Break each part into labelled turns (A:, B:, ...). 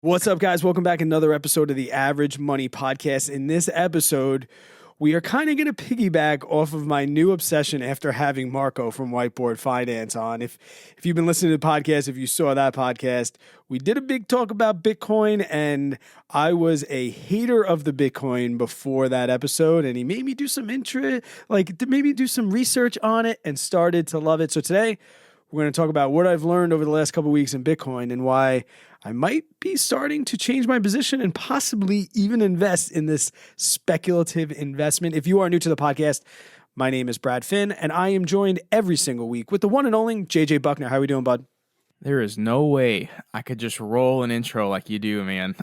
A: What's up, guys? Welcome back. Another episode of the Average Money Podcast. In this episode, we are kind of going to piggyback off of my new obsession after having Marco from Whiteboard Finance on. If you've been listening to the podcast, if you saw that podcast, we did a big talk about Bitcoin, and I was a hater of the Bitcoin before that episode, and he made me do some maybe do some research on it and started to love it. So today, we're going to talk about what I've learned over the last couple of weeks in Bitcoin and why I might be starting to change my position and possibly even invest in this speculative investment. If you are new to the podcast, my name is Brad Finn, and I am joined every single week with the one and only JJ Buckner. How are we doing, bud?
B: There is no way I could just roll an intro like you do, man.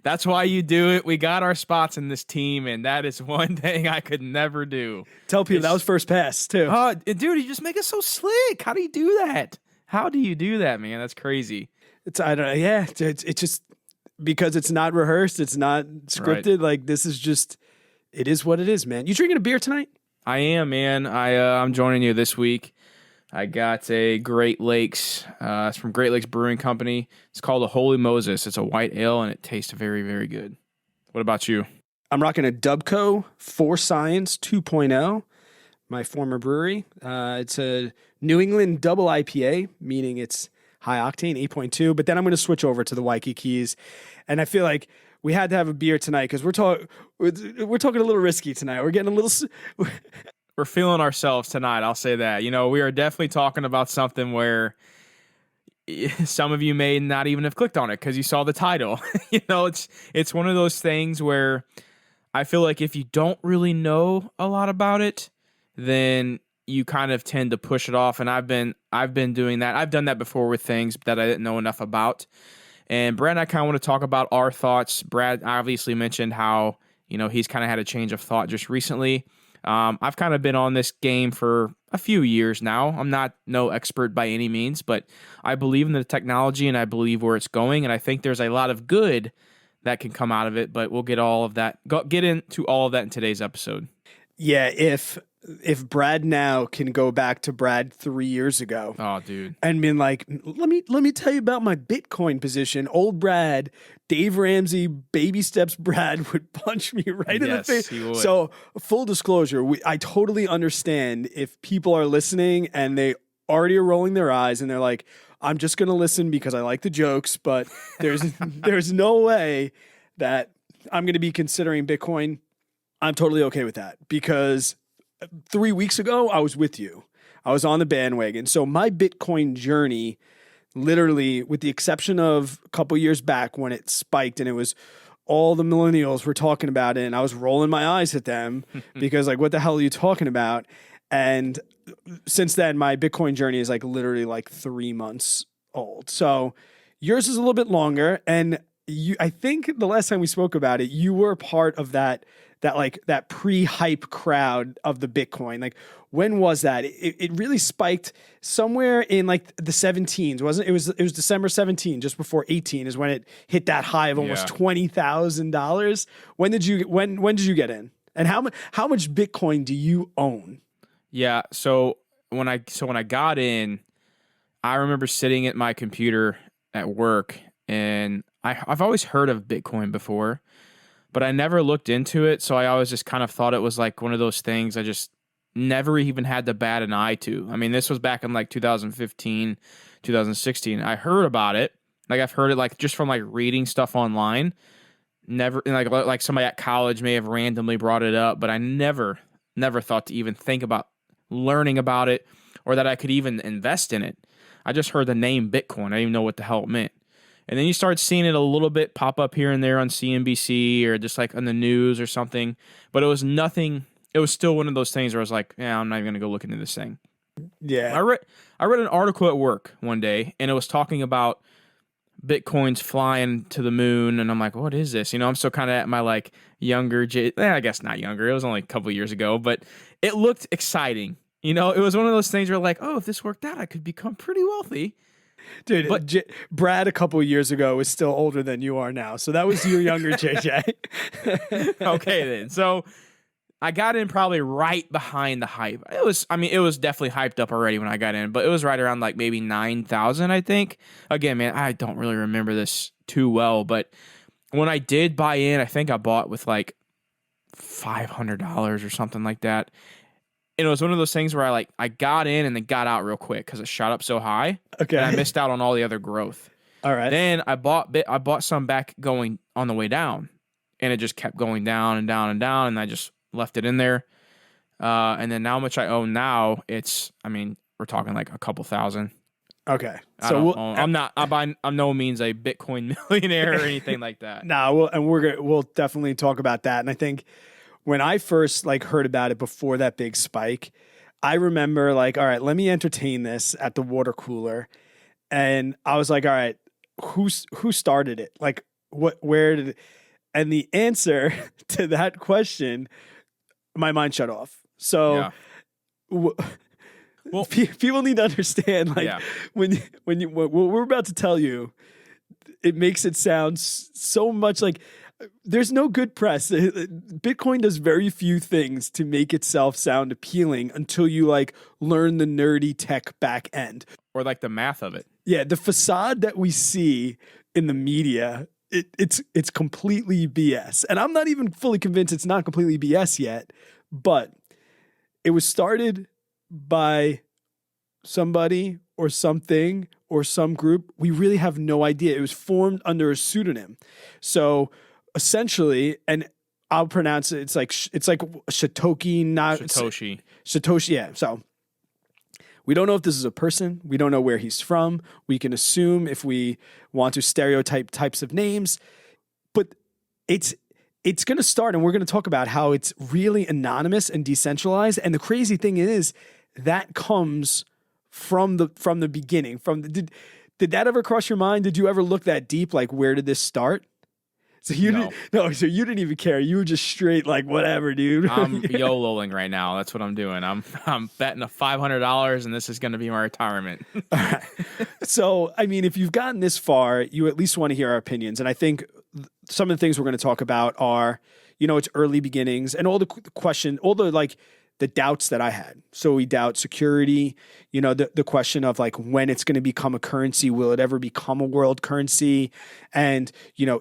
B: That's why you do it. We got our spots in this team, and that is one thing I could never do.
A: Tell people that was first pass, too.
B: Dude, you just make it so slick. How do you do that? How do you do that, man? That's crazy.
A: It's just because it's not rehearsed, it's not scripted.
B: Right.
A: Like, this is just, it is what it is, man. You drinking a beer tonight?
B: I am, man. I'm joining you this week. I got a Great Lakes. It's from Great Lakes Brewing Company. It's called a Holy Moses. It's a white ale, and it tastes very, very good. What about you?
A: I'm rocking a Dubco For Science 2.0, my former brewery. It's a New England double IPA, meaning it's high octane, 8.2. But then I'm going to switch over to the Waikikis, and I feel like we had to have a beer tonight because we're talking a little risky tonight. We're getting a little.
B: We're feeling ourselves tonight, I'll say that. You know, we are definitely talking about something where some of you may not even have clicked on it because you saw the title. You know, it's one of those things where I feel like if you don't really know a lot about it, then you kind of tend to push it off. And I've been doing that. I've done that before with things that I didn't know enough about. And Brad and I kind of want to talk about our thoughts. Brad obviously mentioned how, you know, he's kind of had a change of thought just recently. I've kind of been on this game for a few years now. I'm not no expert by any means, but I believe in the technology and I believe where it's going. And I think there's a lot of good that can come out of it, but we'll get into all of that in today's episode.
A: Yeah, if Brad now can go back to Brad 3 years ago,
B: oh dude,
A: and been like, let me tell you about my Bitcoin position. Old Brad, Dave Ramsey, baby steps Brad would punch me right in the face.
B: He would.
A: So full disclosure, I totally understand if people are listening and they already are rolling their eyes and they're like, I'm just gonna listen because I like the jokes, but there's no way that I'm gonna be considering Bitcoin. I'm totally okay with that because 3 weeks ago, I was with you. I was on the bandwagon. So my Bitcoin journey, literally, with the exception of a couple years back when it spiked and it was all the millennials were talking about it and I was rolling my eyes at them because like, what the hell are you talking about? And since then, my Bitcoin journey is like literally like 3 months old. So yours is a little bit longer. And I think the last time we spoke about it, you were part of that pre-hype crowd of the Bitcoin. Like, when was that? It really spiked somewhere in like the 17s, wasn't it? It was December 17, just before 18 is when it hit that high of almost $20,000. When did you get in? And how much Bitcoin do you own?
B: Yeah, so when I got in, I remember sitting at my computer at work, and I've always heard of Bitcoin before, but I never looked into it, so I always just kind of thought it was like one of those things I just never even had to bat an eye to. I mean, this was back in like 2015, 2016. I heard about it. Like, I've heard it like just from like reading stuff online. Never, like somebody at college may have randomly brought it up, but I never thought to even think about learning about it or that I could even invest in it. I just heard the name Bitcoin. I didn't even know what the hell it meant. And then you start seeing it a little bit pop up here and there on CNBC or just like on the news or something. But it was nothing. It was still one of those things where I was like, yeah, I'm not even going to go look into this thing.
A: Yeah.
B: I read an article at work one day, and it was talking about Bitcoin's flying to the moon. And I'm like, what is this? You know, I'm still kind of at my like younger, I guess not younger. It was only a couple of years ago, but it looked exciting. You know, it was one of those things where like, oh, if this worked out, I could become pretty wealthy.
A: Dude, but Brad a couple of years ago was still older than you are now. So that was your younger JJ.
B: Okay, then. So I got in probably right behind the hype. It was definitely hyped up already when I got in, but it was right around like maybe 9,000, I think. Again, man, I don't really remember this too well. But when I did buy in, I think I bought with like $500 or something like that. And it was one of those things where I got in and then got out real quick because it shot up so high.
A: Okay.
B: And I missed out on all the other growth.
A: All right.
B: Then I bought some back going on the way down, and it just kept going down and down and down, and I just left it in there. And then how much I own now, we're talking like a couple thousand.
A: Okay.
B: I'm no means a Bitcoin millionaire or anything like that.
A: We'll definitely talk about that. And I think when I first heard about it before that big spike, I remember all right, let me entertain this at the water cooler. And I was like, all right, who started it? Where did it? And the answer to that question, my mind shut off. So
B: well,
A: people need to understand, when what we're about to tell you, it makes it sound so much like there's no good press. Bitcoin does very few things to make itself sound appealing until you learn the nerdy tech back end.
B: Or the math of it.
A: Yeah, the facade that we see in the media, it's completely BS. And I'm not even fully convinced it's not completely BS yet, but it was started by somebody or something or some group. We really have no idea. It was formed under a pseudonym. So essentially, and I'll pronounce it, it's like Satoshi. Satoshi, yeah. So we don't know if this is a person. We don't know where he's from. We can assume if we want to stereotype types of names, but it's going to start, and we're going to talk about how it's really anonymous and decentralized. And the crazy thing is that comes from the beginning. Did that ever cross your mind? Did you ever look that deep? Where did this start? So you didn't even care. You were just straight whatever, dude.
B: I'm YOLOing right now. That's what I'm doing. I'm betting a $500, and this is going to be my retirement.
A: All right. So, if you've gotten this far, you at least want to hear our opinions. And I think some of the things we're going to talk about are, it's early beginnings and all the question, all the doubts that I had. So we doubt security, the question of when it's going to become a currency, will it ever become a world currency? And,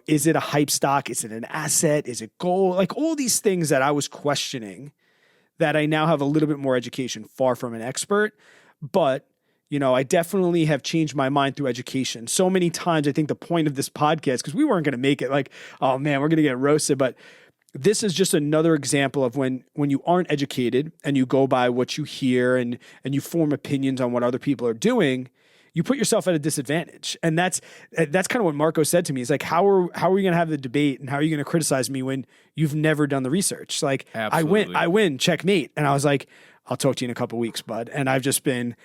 A: is it a hype stock? Is it an asset? Is it gold? All these things that I was questioning that I now have a little bit more education, far from an expert, but I definitely have changed my mind through education. So many times, I think the point of this podcast, because we weren't going to make it oh man, we're going to get roasted, but this is just another example of when you aren't educated and you go by what you hear and you form opinions on what other people are doing, you put yourself at a disadvantage. And that's kind of what Marco said to me. He's like, how are we going to have the debate and how are you going to criticize me when you've never done the research?
B: Absolutely.
A: I win, checkmate. And I was like, I'll talk to you in a couple of weeks, bud. And I've been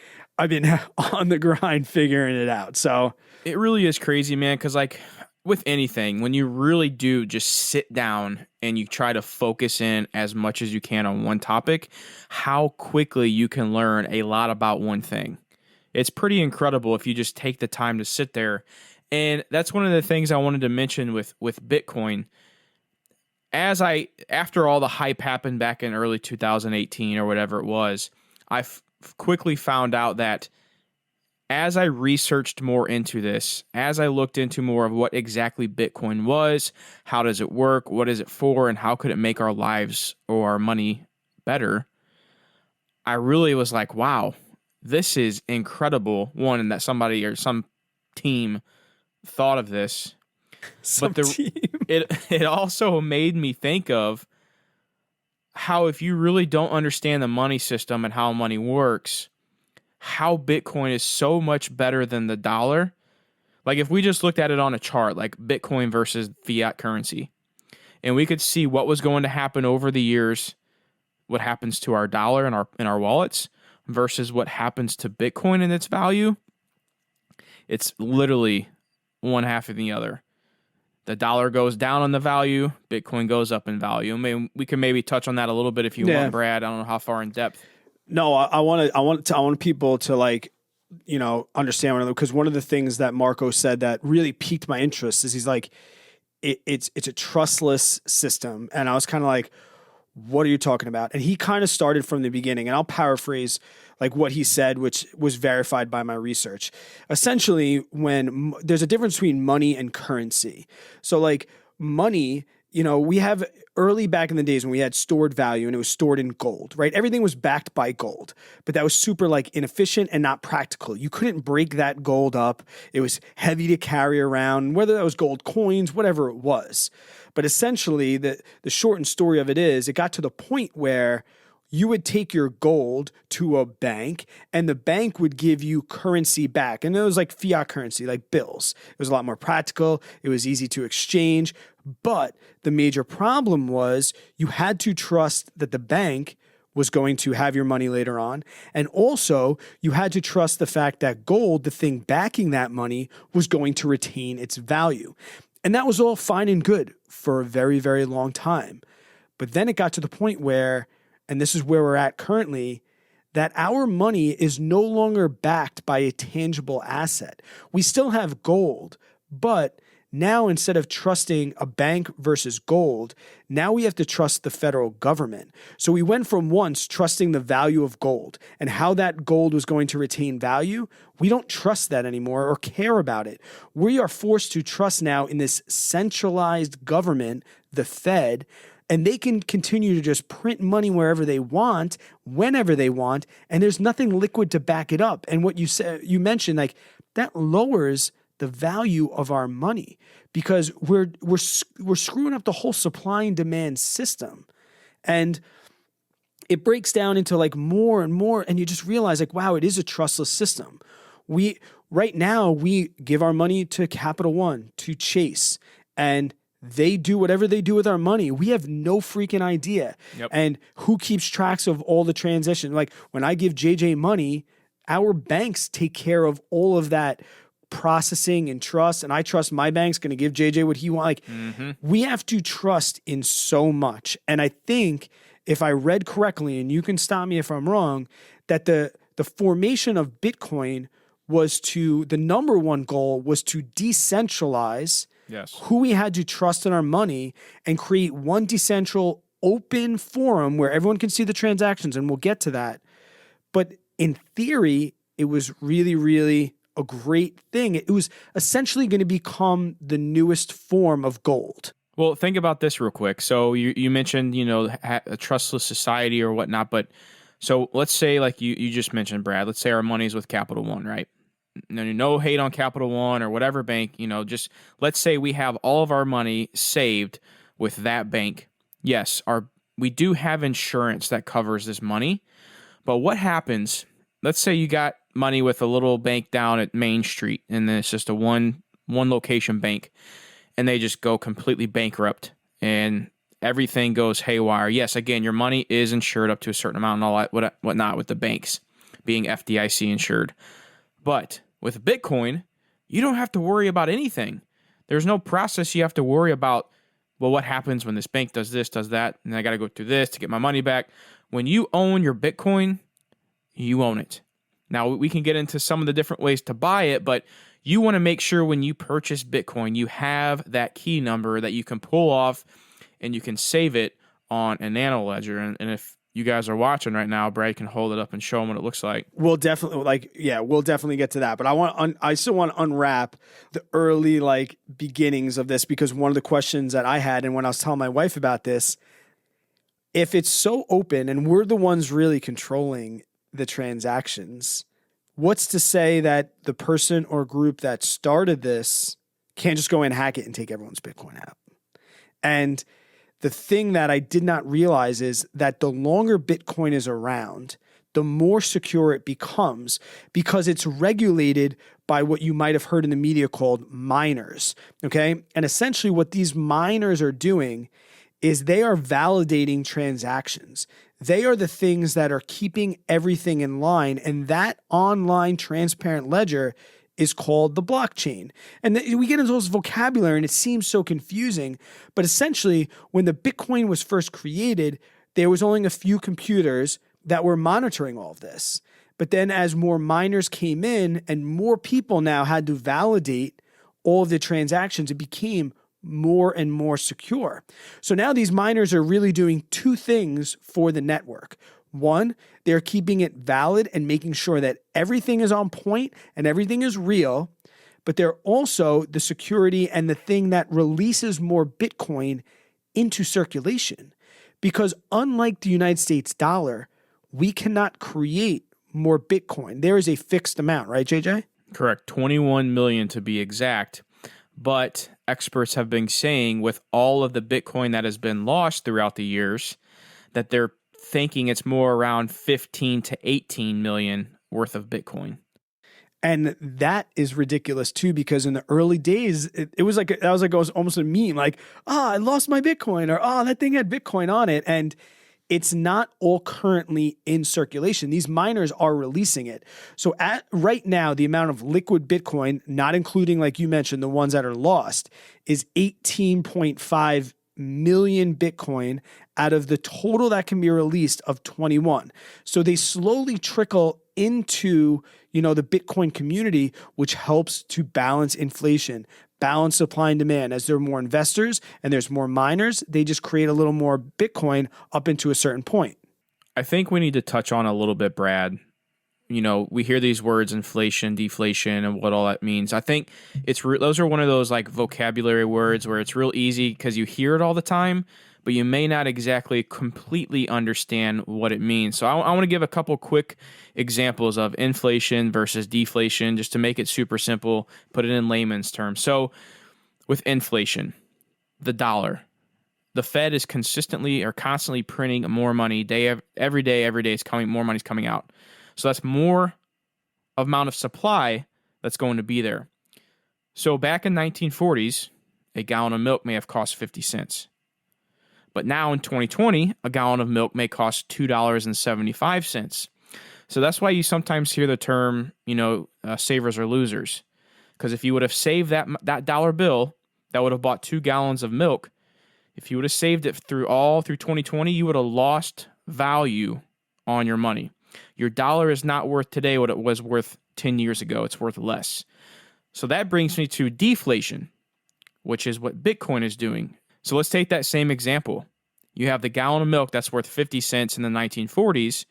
A: on the grind figuring it out. So
B: it really is crazy, man. Cause with anything, when you really do just sit down and you try to focus in as much as you can on one topic, how quickly you can learn a lot about one thing. It's pretty incredible if you just take the time to sit there. And that's one of the things I wanted to mention with Bitcoin. After all the hype happened back in early 2018 or whatever it was, I quickly found out that as I researched more into this, as I looked into more of what exactly Bitcoin was, how does it work, what is it for, and how could it make our lives or our money better, I really was like, wow, this is incredible. One, and that somebody or some team thought of this. It also made me think of how if you really don't understand the money system and how money works, how Bitcoin is so much better than the dollar. If we just looked at it on a chart, Bitcoin versus fiat currency, and we could see what was going to happen over the years, what happens to our dollar and our wallets versus what happens to Bitcoin and its value, it's literally one half of the other. The dollar goes down on the value, Bitcoin goes up in value. We can maybe touch on that a little bit if you want, Brad. I don't know how far in depth.
A: No, I want people to understand because one of the things that Marco said that really piqued my interest is he's like, it's a trustless system, and I was kind of like, what are you talking about? And he kind of started from the beginning, and I'll paraphrase like what he said, which was verified by my research. Essentially, when there's a difference between money and currency. So like money, we have early back in the days when we had stored value and it was stored in gold, right? Everything was backed by gold, but that was super like inefficient and not practical. You couldn't break that gold up. It was heavy to carry around, whether that was gold coins, whatever it was. But essentially the short and story of it is it got to the point where you would take your gold to a bank and the bank would give you currency back. And it was like fiat currency, like bills. It was a lot more practical. It was easy to exchange. But the major problem was you had to trust that the bank was going to have your money later on. And also you had to trust the fact that gold, the thing backing that money, was going to retain its value. And that was all fine and good for a very, very long time. But then it got to the point where, and this is where we're at currently, that our money is no longer backed by a tangible asset. We still have gold, but now instead of trusting a bank versus gold, now we have to trust the federal government. So we went from once trusting the value of gold and how that gold was going to retain value. We don't trust that anymore or care about it. We are forced to trust now in this centralized government, the Fed, and they can continue to just print money wherever they want, whenever they want, and there's nothing liquid to back it up. And what you mentioned, like that lowers the value of our money because we're screwing up the whole supply and demand system. And it breaks down into like more and more, and you just realize like, wow, it is a trustless system. Right now we give our money to Capital One, to Chase, and they do whatever they do with our money. We have no freaking idea.
B: Yep.
A: And who keeps tracks of all the transitions? Like when I give JJ money, our banks take care of all of that processing and trust. And I trust my bank's going to give JJ what he wants. Like we have to trust in so much. And I think if I read correctly, and you can stop me if I'm wrong, that the formation of Bitcoin the number one goal was to decentralize who we had to trust in our money and create one decentral open forum where everyone can see the transactions, and we'll get to that. But in theory, it was really, really a great thing. It was essentially going to become the newest form of gold.
B: Well, think about this real quick. So you mentioned, a trustless society or whatnot, but so let's say like you just mentioned, Brad, let's say our money's with Capital One, right? No hate on Capital One or whatever bank, just let's say we have all of our money saved with that bank. Yes, we do have insurance that covers this money, but what happens, let's say you got money with a little bank down at Main Street and then it's just a one location bank and they just go completely bankrupt and everything goes haywire. Yes, again, your money is insured up to a certain amount and all that, whatnot with the banks being FDIC insured. But with Bitcoin, you don't have to worry about anything. There's no process you have to worry about, well, what happens when this bank does this, does that, and I got to go through this to get my money back. When you own your Bitcoin, you own it. Now, we can get into some of the different ways to buy it, but you want to make sure when you purchase Bitcoin, you have that key number that you can pull off and you can save it on a nano ledger. And if you guys are watching right now, Brad can hold it up and show them what it looks like.
A: We'll definitely get to that. But I still want to unwrap the early beginnings of this, because one of the questions that I had, and when I was telling my wife about this, if it's so open and we're the ones really controlling the transactions, what's to say that the person or group that started this can't just go and hack it and take everyone's Bitcoin out? And the thing that I did not realize is that the longer Bitcoin is around, the more secure it becomes, because it's regulated by what you might have heard in the media called miners, okay? And essentially what these miners are doing is they are validating transactions. They are the things that are keeping everything in line, and that online transparent ledger is called the blockchain. And we get into this vocabulary and it seems so confusing, but essentially when the Bitcoin was first created, there was only a few computers that were monitoring all of this. But then as more miners came in and more people now had to validate all of the transactions, it became more and more secure. So now these miners are really doing two things for the network. One, they're keeping it valid and making sure that everything is on point and everything is real, but they're also the security and the thing that releases more Bitcoin into circulation. Because unlike the United States dollar, we cannot create more Bitcoin. There is a fixed amount, right, JJ?
B: Correct. 21 million to be exact. But experts have been saying with all of the Bitcoin that has been lost throughout the years, that they're thinking it's more around 15 to 18 million worth of Bitcoin.
A: And that is ridiculous too, because in the early days, it was like, that was like almost a meme, like, I lost my Bitcoin, or, that thing had Bitcoin on it. And it's not all currently in circulation. These miners are releasing it. So right now, the amount of liquid Bitcoin, not including, like you mentioned, the ones that are lost, is 18.5 million Bitcoin out of the total that can be released of 21. So they slowly trickle into, the Bitcoin community, which helps to balance inflation, balance supply and demand. As there are more investors and there's more miners, they just create a little more Bitcoin up into a certain point.
B: I think we need to touch on a little bit, Brad. We hear these words, inflation, deflation, and what all that means. I think those are one of those like vocabulary words where it's real easy because you hear it all the time, but you may not exactly completely understand what it means. So I want to give a couple quick examples of inflation versus deflation just to make it super simple, put it in layman's terms. So with inflation, the dollar, the Fed is constantly or constantly printing more money every day it's coming, more money's coming out. So that's more amount of supply that's going to be there. So back in 1940s, a gallon of milk may have cost 50 cents. But now in 2020, a gallon of milk may cost $2.75. So that's why you sometimes hear the term, savers or losers. Because if you would have saved that dollar bill, that would have bought 2 gallons of milk. If you would have saved it through 2020, you would have lost value on your money. Your dollar is not worth today what it was worth 10 years ago. It's worth less. So that brings me to deflation, which is what Bitcoin is doing. So let's take that same example. You have the gallon of milk that's worth 50 cents in the 1940s.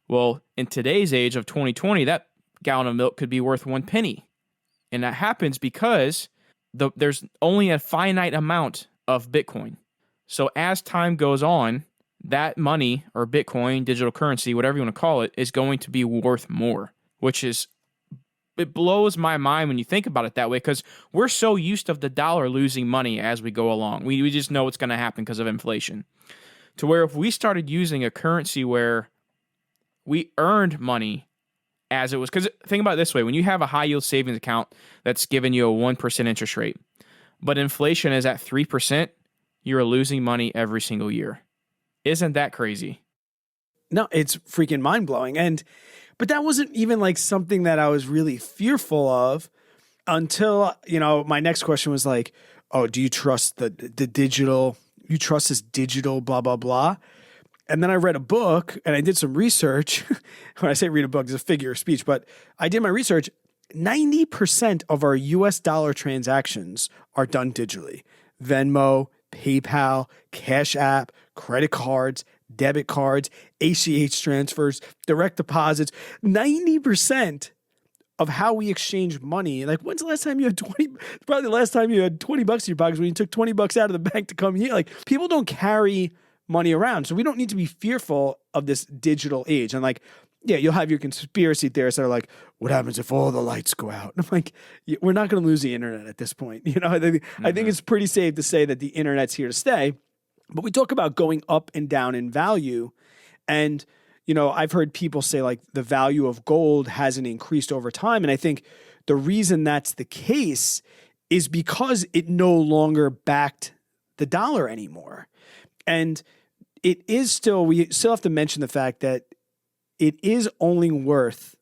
B: Well, in today's age of 2020, that gallon of milk could be worth 1 penny. And that happens because there's only a finite amount of Bitcoin. So as time goes on, that money or Bitcoin, digital currency, whatever you want to call it, is going to be worth more, it blows my mind when you think about it that way because we're so used to the dollar losing money as we go along. We just know it's going to happen because of inflation. To where if we started using a currency where we earned money as it was, because think about it this way, when you have a high yield savings account that's giving you a 1% interest rate, but inflation is at 3%, you're losing money every single year. Isn't that crazy?
A: No, it's freaking mind-blowing. But that wasn't even like something that I was really fearful of until, my next question was like, oh, do you trust the digital, you trust this digital blah, blah, blah? And then I read a book and I did some research. When I say read a book, it's a figure of speech, but I did my research. 90% of our US dollar transactions are done digitally. Venmo, PayPal, Cash App, credit cards, debit cards, ACH transfers, direct deposits. 90% of how we exchange money. Like, when's the last time you had 20? Probably the last time you had $20 in your pockets when you took $20 out of the bank to come here. Like, people don't carry money around. So we don't need to be fearful of this digital age. And like, yeah, you'll have your conspiracy theorists that are like, what happens if all the lights go out? And I'm like, we're not going to lose the internet at this point. I think it's pretty safe to say that the internet's here to stay. But we talk about going up and down in value. And, I've heard people say like the value of gold hasn't increased over time. And I think the reason that's the case is because it no longer backed the dollar anymore. And we still have to mention the fact that it is only worth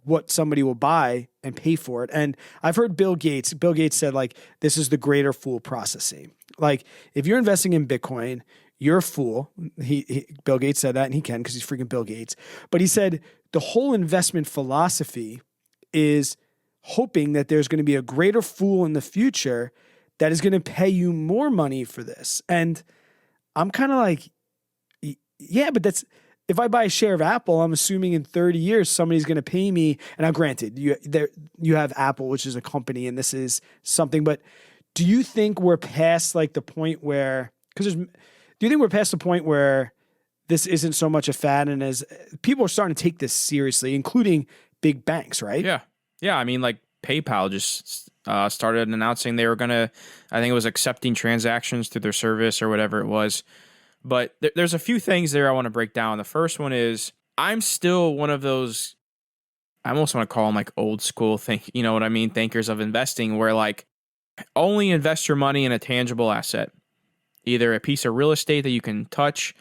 A: what somebody will buy and pay for it. And I've heard Bill Gates said like, this is the greater fool processing. Like if you're investing in Bitcoin, you're a fool. Bill Gates said that, and he can because he's freaking Bill Gates. But he said the whole investment philosophy is hoping that there's going to be a greater fool in the future that is going to pay you more money for this. And I'm kind of like, yeah, but if I buy a share of Apple, I'm assuming in 30 years somebody's going to pay me. And now, granted, you have Apple, which is a company, and this is something. But do you think we're past like the point where? Do you think we're past the point where this isn't so much a fad, and as people are starting to take this seriously, including big banks, right?
B: Yeah. I mean, like PayPal just started announcing they were gonna. I think it was accepting transactions through their service or whatever it was. But there's a few things there I want to break down. The first one is I'm still one of those, I almost want to call them like old school you know what I mean, thinkers of investing, where like only invest your money in a tangible asset, either a piece of real estate that you can touch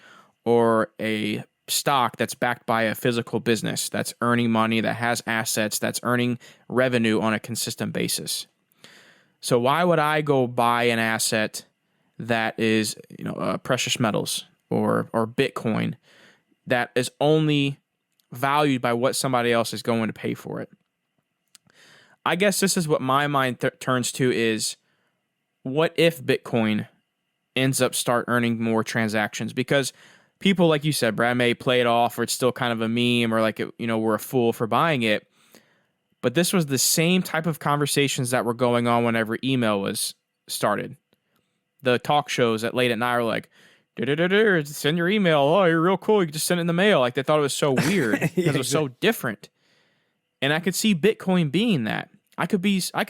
B: or a stock that's backed by a physical business that's earning money, that has assets, that's earning revenue on a consistent basis. So why would I go buy an asset that is, precious metals or Bitcoin that is only valued by what somebody else is going to pay for it? I guess this is what my mind turns to is, what if Bitcoin ends up start earning more transactions? Because people, like you said, Brad, may play it off, or it's still kind of a meme, or like, we're a fool for buying it. But this was the same type of conversations that were going on whenever email was started. The talk shows at late at night are like, send your email. Oh, you're real cool. You can just send it in the mail. Like, they thought it was so weird because it was so different. And I could see Bitcoin being that. I could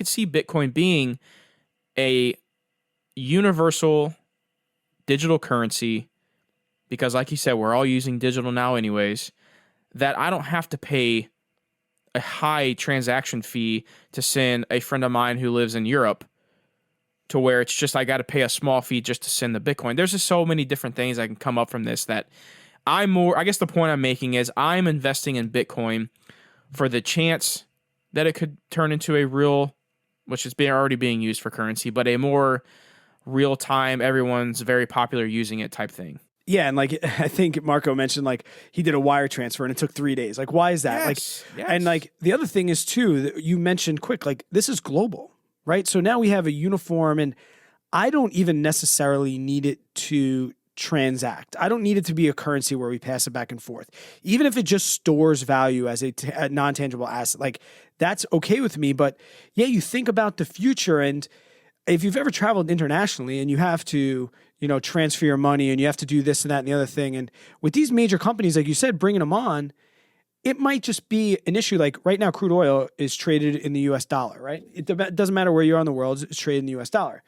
B: see Bitcoin being a universal digital currency, because like you said, we're all using digital now anyways, that I don't have to pay a high transaction fee to send a friend of mine who lives in Europe, to where it's just I got to pay a small fee just to send the Bitcoin. There's just so many different things that can come up from this that I guess the point I'm making is I'm investing in Bitcoin for the chance that it could turn into a real, which is already being used for currency, but a more real time, everyone's very popular using it type thing.
A: Yeah, and like I think Marco mentioned, like he did a wire transfer and it took 3 days. Like, why is that?
B: Yes.
A: And like the other thing is too, that you mentioned quick, like this is global, right? So now we have a uniform, and I don't even necessarily need it to transact. I don't need it to be a currency where we pass it back and forth. Even if it just stores value as a non-tangible asset, like that's okay with me. But yeah, you think about the future, and if you've ever traveled internationally and you have to, transfer your money and you have to do this and that and the other thing. And with these major companies, like you said, bringing them on, it might just be an issue. Like right now, crude oil is traded in the US dollar, right? It doesn't matter where you are in the world, it's traded in the US dollar.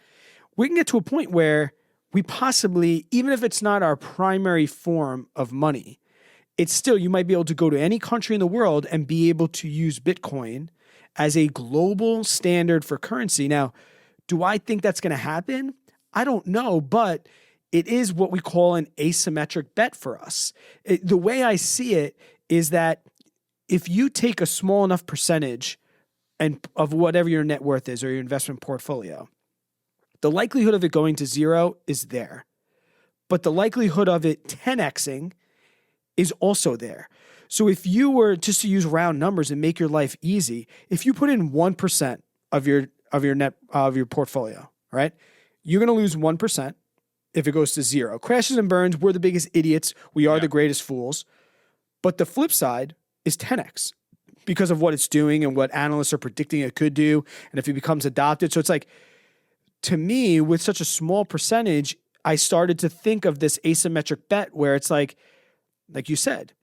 A: We can get to a point where we possibly, even if it's not our primary form of money, it's still, you might be able to go to any country in the world and be able to use Bitcoin as a global standard for currency. Now, do I think that's going to happen? I don't know, but it is what we call an asymmetric bet for us. The way I see it is that if you take a small enough percentage of whatever your net worth is or your investment portfolio, the likelihood of it going to zero is there. But the likelihood of it 10xing is also there. So if you were just to use round numbers and make your life easy, if you put in 1% of your portfolio, right? You're going to lose 1% if it goes to zero. Crashes and burns, we're the biggest idiots. We are the greatest fools. But the flip side is 10x because of what it's doing and what analysts are predicting it could do, and if it becomes adopted. So it's like, to me, with such a small percentage, I started to think of this asymmetric bet where it's like you said,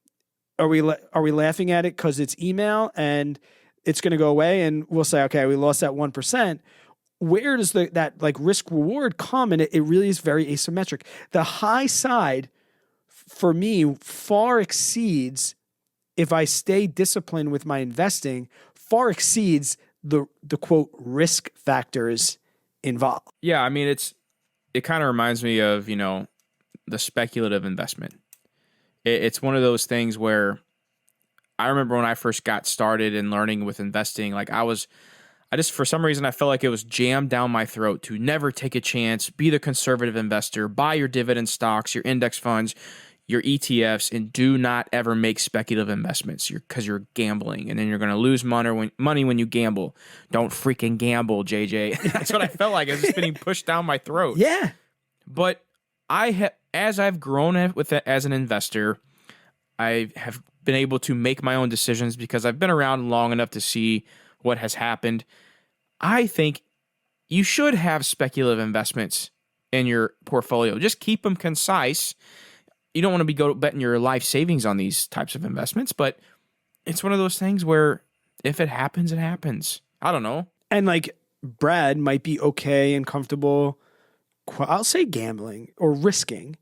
A: are we laughing at it because it's email and it's going to go away, and we'll say, okay, we lost that 1%. Where does that like risk reward come? And it really is very asymmetric. The high side for me far exceeds, if I stay disciplined with my investing, far exceeds the quote risk factors involved.
B: Yeah, I mean it kind of reminds me of, the speculative investment. It's one of those things where I remember when I first got started in learning with investing, like I just, for some reason, I felt like it was jammed down my throat to never take a chance, be the conservative investor, buy your dividend stocks, your index funds, your ETFs, and do not ever make speculative investments because you're gambling, and then you're going to lose money when you gamble. Don't freaking gamble, JJ. That's what I felt like. It was just being pushed down my throat.
A: Yeah.
B: But as I've grown with it as an investor, I have been able to make my own decisions because I've been around long enough to see what has happened. I think you should have speculative investments in your portfolio. Just keep them concise. You don't want to be betting your life savings on these types of investments, but it's one of those things where if it happens, it happens. I don't know.
A: And like Brad might be okay and comfortable, I'll say gambling or risking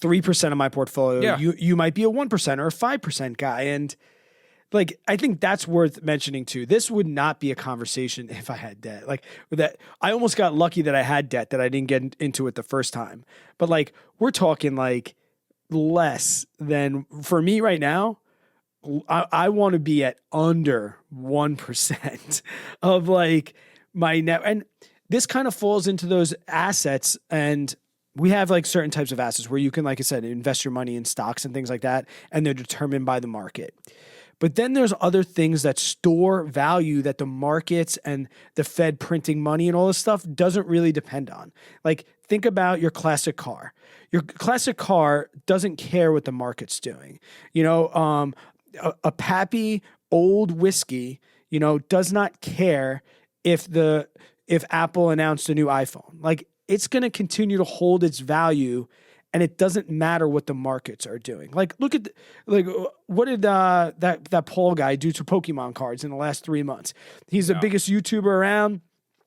A: 3% of my portfolio.
B: Yeah.
A: You might be a 1% or a 5% guy. And like, I think that's worth mentioning too. This would not be a conversation if I had debt. Like that, I almost got lucky that I had debt, that I didn't get into it the first time. But like, we're talking like less than, for me right now, I want to be at under 1% of like my net. And this kind of falls into those assets. And we have like certain types of assets where you can, like I said, invest your money in stocks and things like that. And they're determined by the market. But then there's other things that store value that the markets and the Fed printing money and all this stuff doesn't really depend on. Like, think about your classic car. Your classic car doesn't care what the market's doing. You know, a Pappy old whiskey, you know, does not care if Apple announced a new iPhone. Like, it's going to continue to hold its value. And it doesn't matter what the markets are doing. Like, look at what did that Paul guy do to Pokemon cards in the last 3 months? He's the biggest YouTuber around.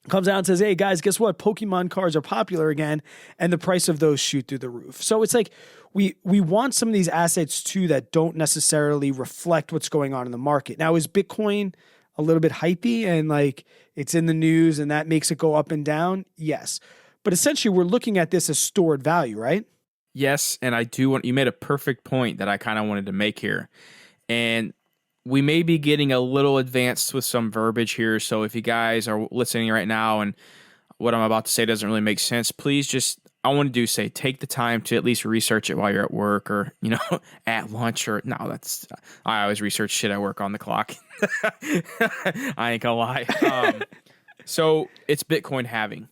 A: Comes out and says, "Hey guys, guess what? Pokemon cards are popular again, and the price of those shoot through the roof." So it's like we want some of these assets too that don't necessarily reflect what's going on in the market. Now, is Bitcoin a little bit hypey and like it's in the news and that makes it go up and down? Yes, but essentially we're looking at this as stored value, right?
B: Yes, and I do want, you made a perfect point that I kind of wanted to make here. And we may be getting a little advanced with some verbiage here. So if you guys are listening right now and what I'm about to say doesn't really make sense, please just, I want to do say, take the time to at least research it while you're at work or, you know, at lunch or, no, that's, I always research shit at work on the clock. I ain't gonna lie. So it's Bitcoin halving.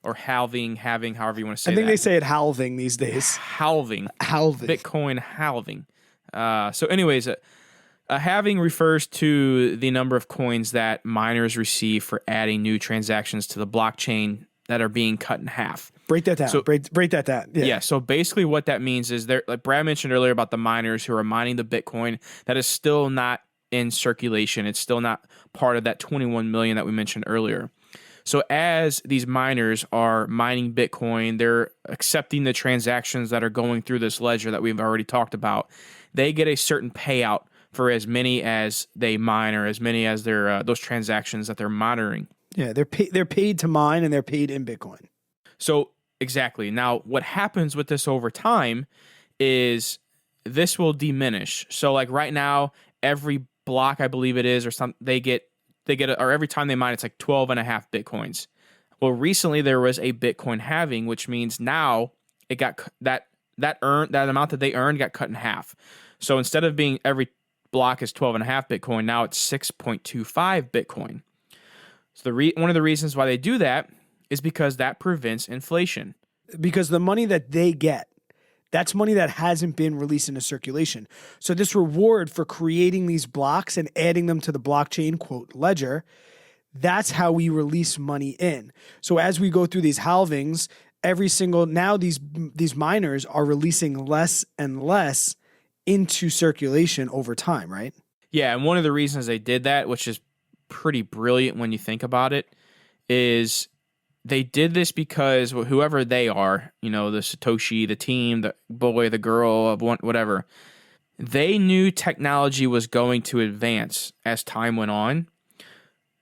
B: Or halving, however you want to say that.
A: I think they say it halving these days.
B: Halving.
A: Halving.
B: Bitcoin halving. So anyways, a halving refers to the number of coins that miners receive for adding new transactions to the blockchain that are being cut in half.
A: Break that down. So, break that down.
B: Yeah. So basically what that means is there, like Brad mentioned earlier about the miners who are mining the Bitcoin, that is still not in circulation. It's still not part of that 21 million that we mentioned earlier. So as these miners are mining Bitcoin, they're accepting the transactions that are going through this ledger that we've already talked about. They get a certain payout for as many as they mine or as many as their those transactions that they're monitoring.
A: Yeah, they're paid to mine and they're paid in Bitcoin.
B: So exactly. Now, what happens with this over time is this will diminish. So like right now, every block, I believe it is, or something, they get or every time they mine, it's like 12 and a half Bitcoins. Well, recently there was a Bitcoin halving, which means now it got that amount that they earned got cut in half. So instead of being every block is 12 and a half Bitcoin, now it's 6.25 Bitcoin. So one of the reasons why they do that is because that prevents inflation.
A: Because the money that they get, that's money that hasn't been released into circulation. So this reward for creating these blocks and adding them to the blockchain, quote, ledger, that's how we release money in. So as we go through these halvings, now these miners are releasing less and less into circulation over time, right?
B: Yeah, and one of the reasons they did that, which is pretty brilliant when you think about it, is they did this because whoever they are, you know, the Satoshi, the team, the boy, the girl, whatever, they knew technology was going to advance as time went on.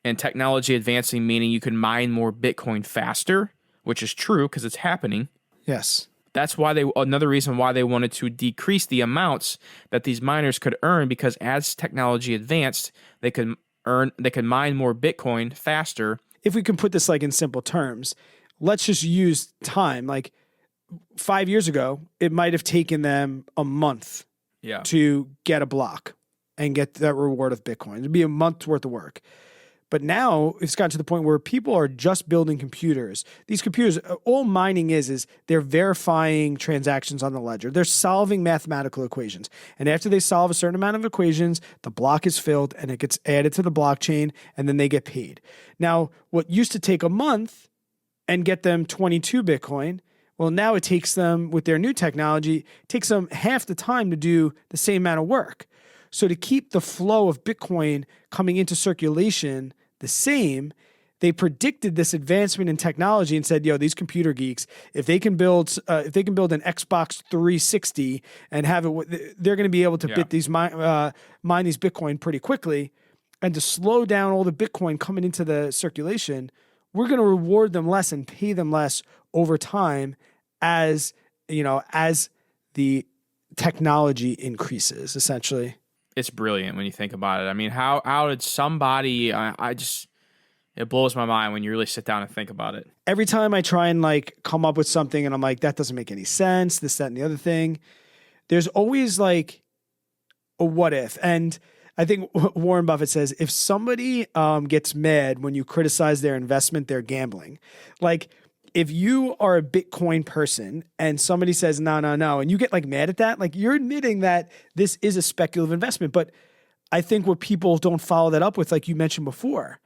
B: And technology advancing meaning you can mine more Bitcoin faster, which is true because it's happening.
A: Yes.
B: That's why another reason why they wanted to decrease the amounts that these miners could earn, because as technology advanced, they could mine more Bitcoin faster.
A: If we can put this like in simple terms, let's just use time. Like 5 years ago, it might have taken them a month to get a block and get that reward of Bitcoin. It'd be a month's worth of work. But now it's gotten to the point where people are just building computers. These computers, all mining is they're verifying transactions on the ledger. They're solving mathematical equations. And after they solve a certain amount of equations, the block is filled and it gets added to the blockchain and then they get paid. Now, what used to take a month and get them 22 Bitcoin, well, now it takes them, with their new technology, it takes them half the time to do the same amount of work. So to keep the flow of Bitcoin coming into circulation the same, they predicted this advancement in technology and said, "Yo, these computer geeks, if they can build an Xbox 360 and have it, they're going to be able to mine these Bitcoin pretty quickly, and to slow down all the Bitcoin coming into the circulation, we're going to reward them less and pay them less over time as the technology increases." Essentially.
B: It's brilliant when you think about it. I mean, how did somebody? It blows my mind when you really sit down and think about it.
A: Every time I try and come up with something, and I'm like, that doesn't make any sense. This, that, and the other thing. There's always a what if, and I think Warren Buffett says if somebody gets mad when you criticize their investment, they're gambling. If you are a Bitcoin person and somebody says, no, and you get mad at that, you're admitting that this is a speculative investment. But I think what people don't follow that up with, like you mentioned before,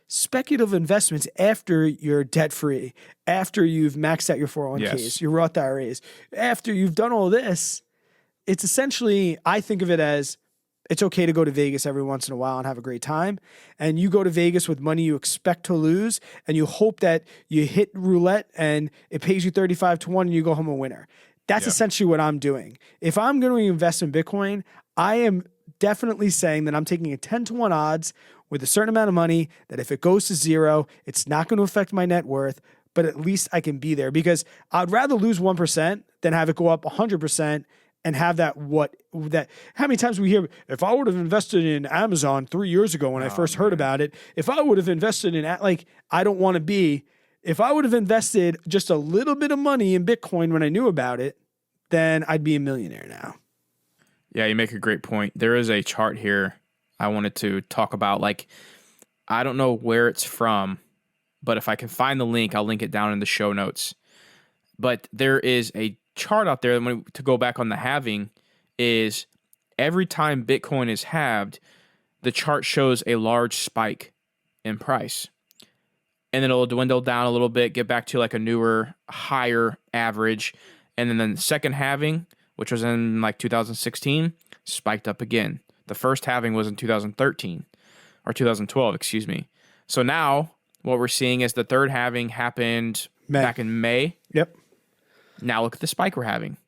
A: speculative investments after you're debt free, after you've maxed out your 401ks, your Roth IRAs, after you've done all this, it's essentially, I think of it as, it's okay to go to Vegas every once in a while and have a great time. And you go to Vegas with money you expect to lose, and you hope that you hit roulette and it pays you 35-1 and you go home a winner. That's essentially what I'm doing. If I'm going to invest in Bitcoin, I am definitely saying that I'm taking a 10-1 odds with a certain amount of money that if it goes to zero, it's not going to affect my net worth, but at least I can be there, because I'd rather lose 1% than have it go up 100%. And have that how many times we hear, if I would have invested in Amazon 3 years ago when I first heard about it, if I would have invested in, I don't want to be, if I would have invested just a little bit of money in Bitcoin when I knew about it, then I'd be a millionaire now.
B: Yeah, you make a great point. There is a chart here I wanted to talk about. I don't know where it's from, but if I can find the link, I'll link it down in the show notes. But there is a chart out there to go back on the halving is every time Bitcoin is halved, the chart shows a large spike in price. And then it'll dwindle down a little bit, get back to a newer, higher average. And then the second halving, which was in 2016, spiked up again. The first halving was in 2013 or 2012, excuse me. So now what we're seeing is the third halving happened back in May.
A: Yep.
B: Now look at the spike we're having.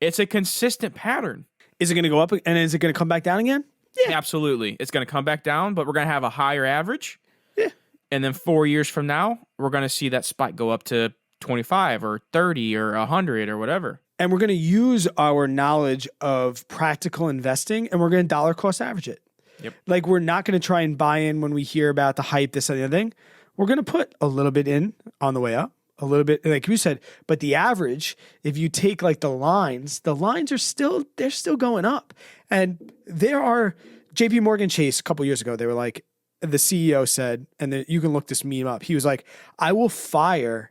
B: It's a consistent pattern.
A: Is it going to go up and is it going to come back down again?
B: Yeah. Absolutely. It's going to come back down, but we're going to have a higher average.
A: Yeah.
B: And then 4 years from now, we're going to see that spike go up to 25 or 30 or 100 or whatever.
A: And we're going to use our knowledge of practical investing and we're going to dollar cost average it.
B: Yep.
A: We're not going to try and buy in when we hear about the hype, this and the other thing. We're going to put a little bit in on the way up. A little bit, like you said, but the average, if you take the lines are still going up. And there are, JP Morgan Chase a couple years ago, they were the CEO said, and you can look this meme up. He was like, I will fire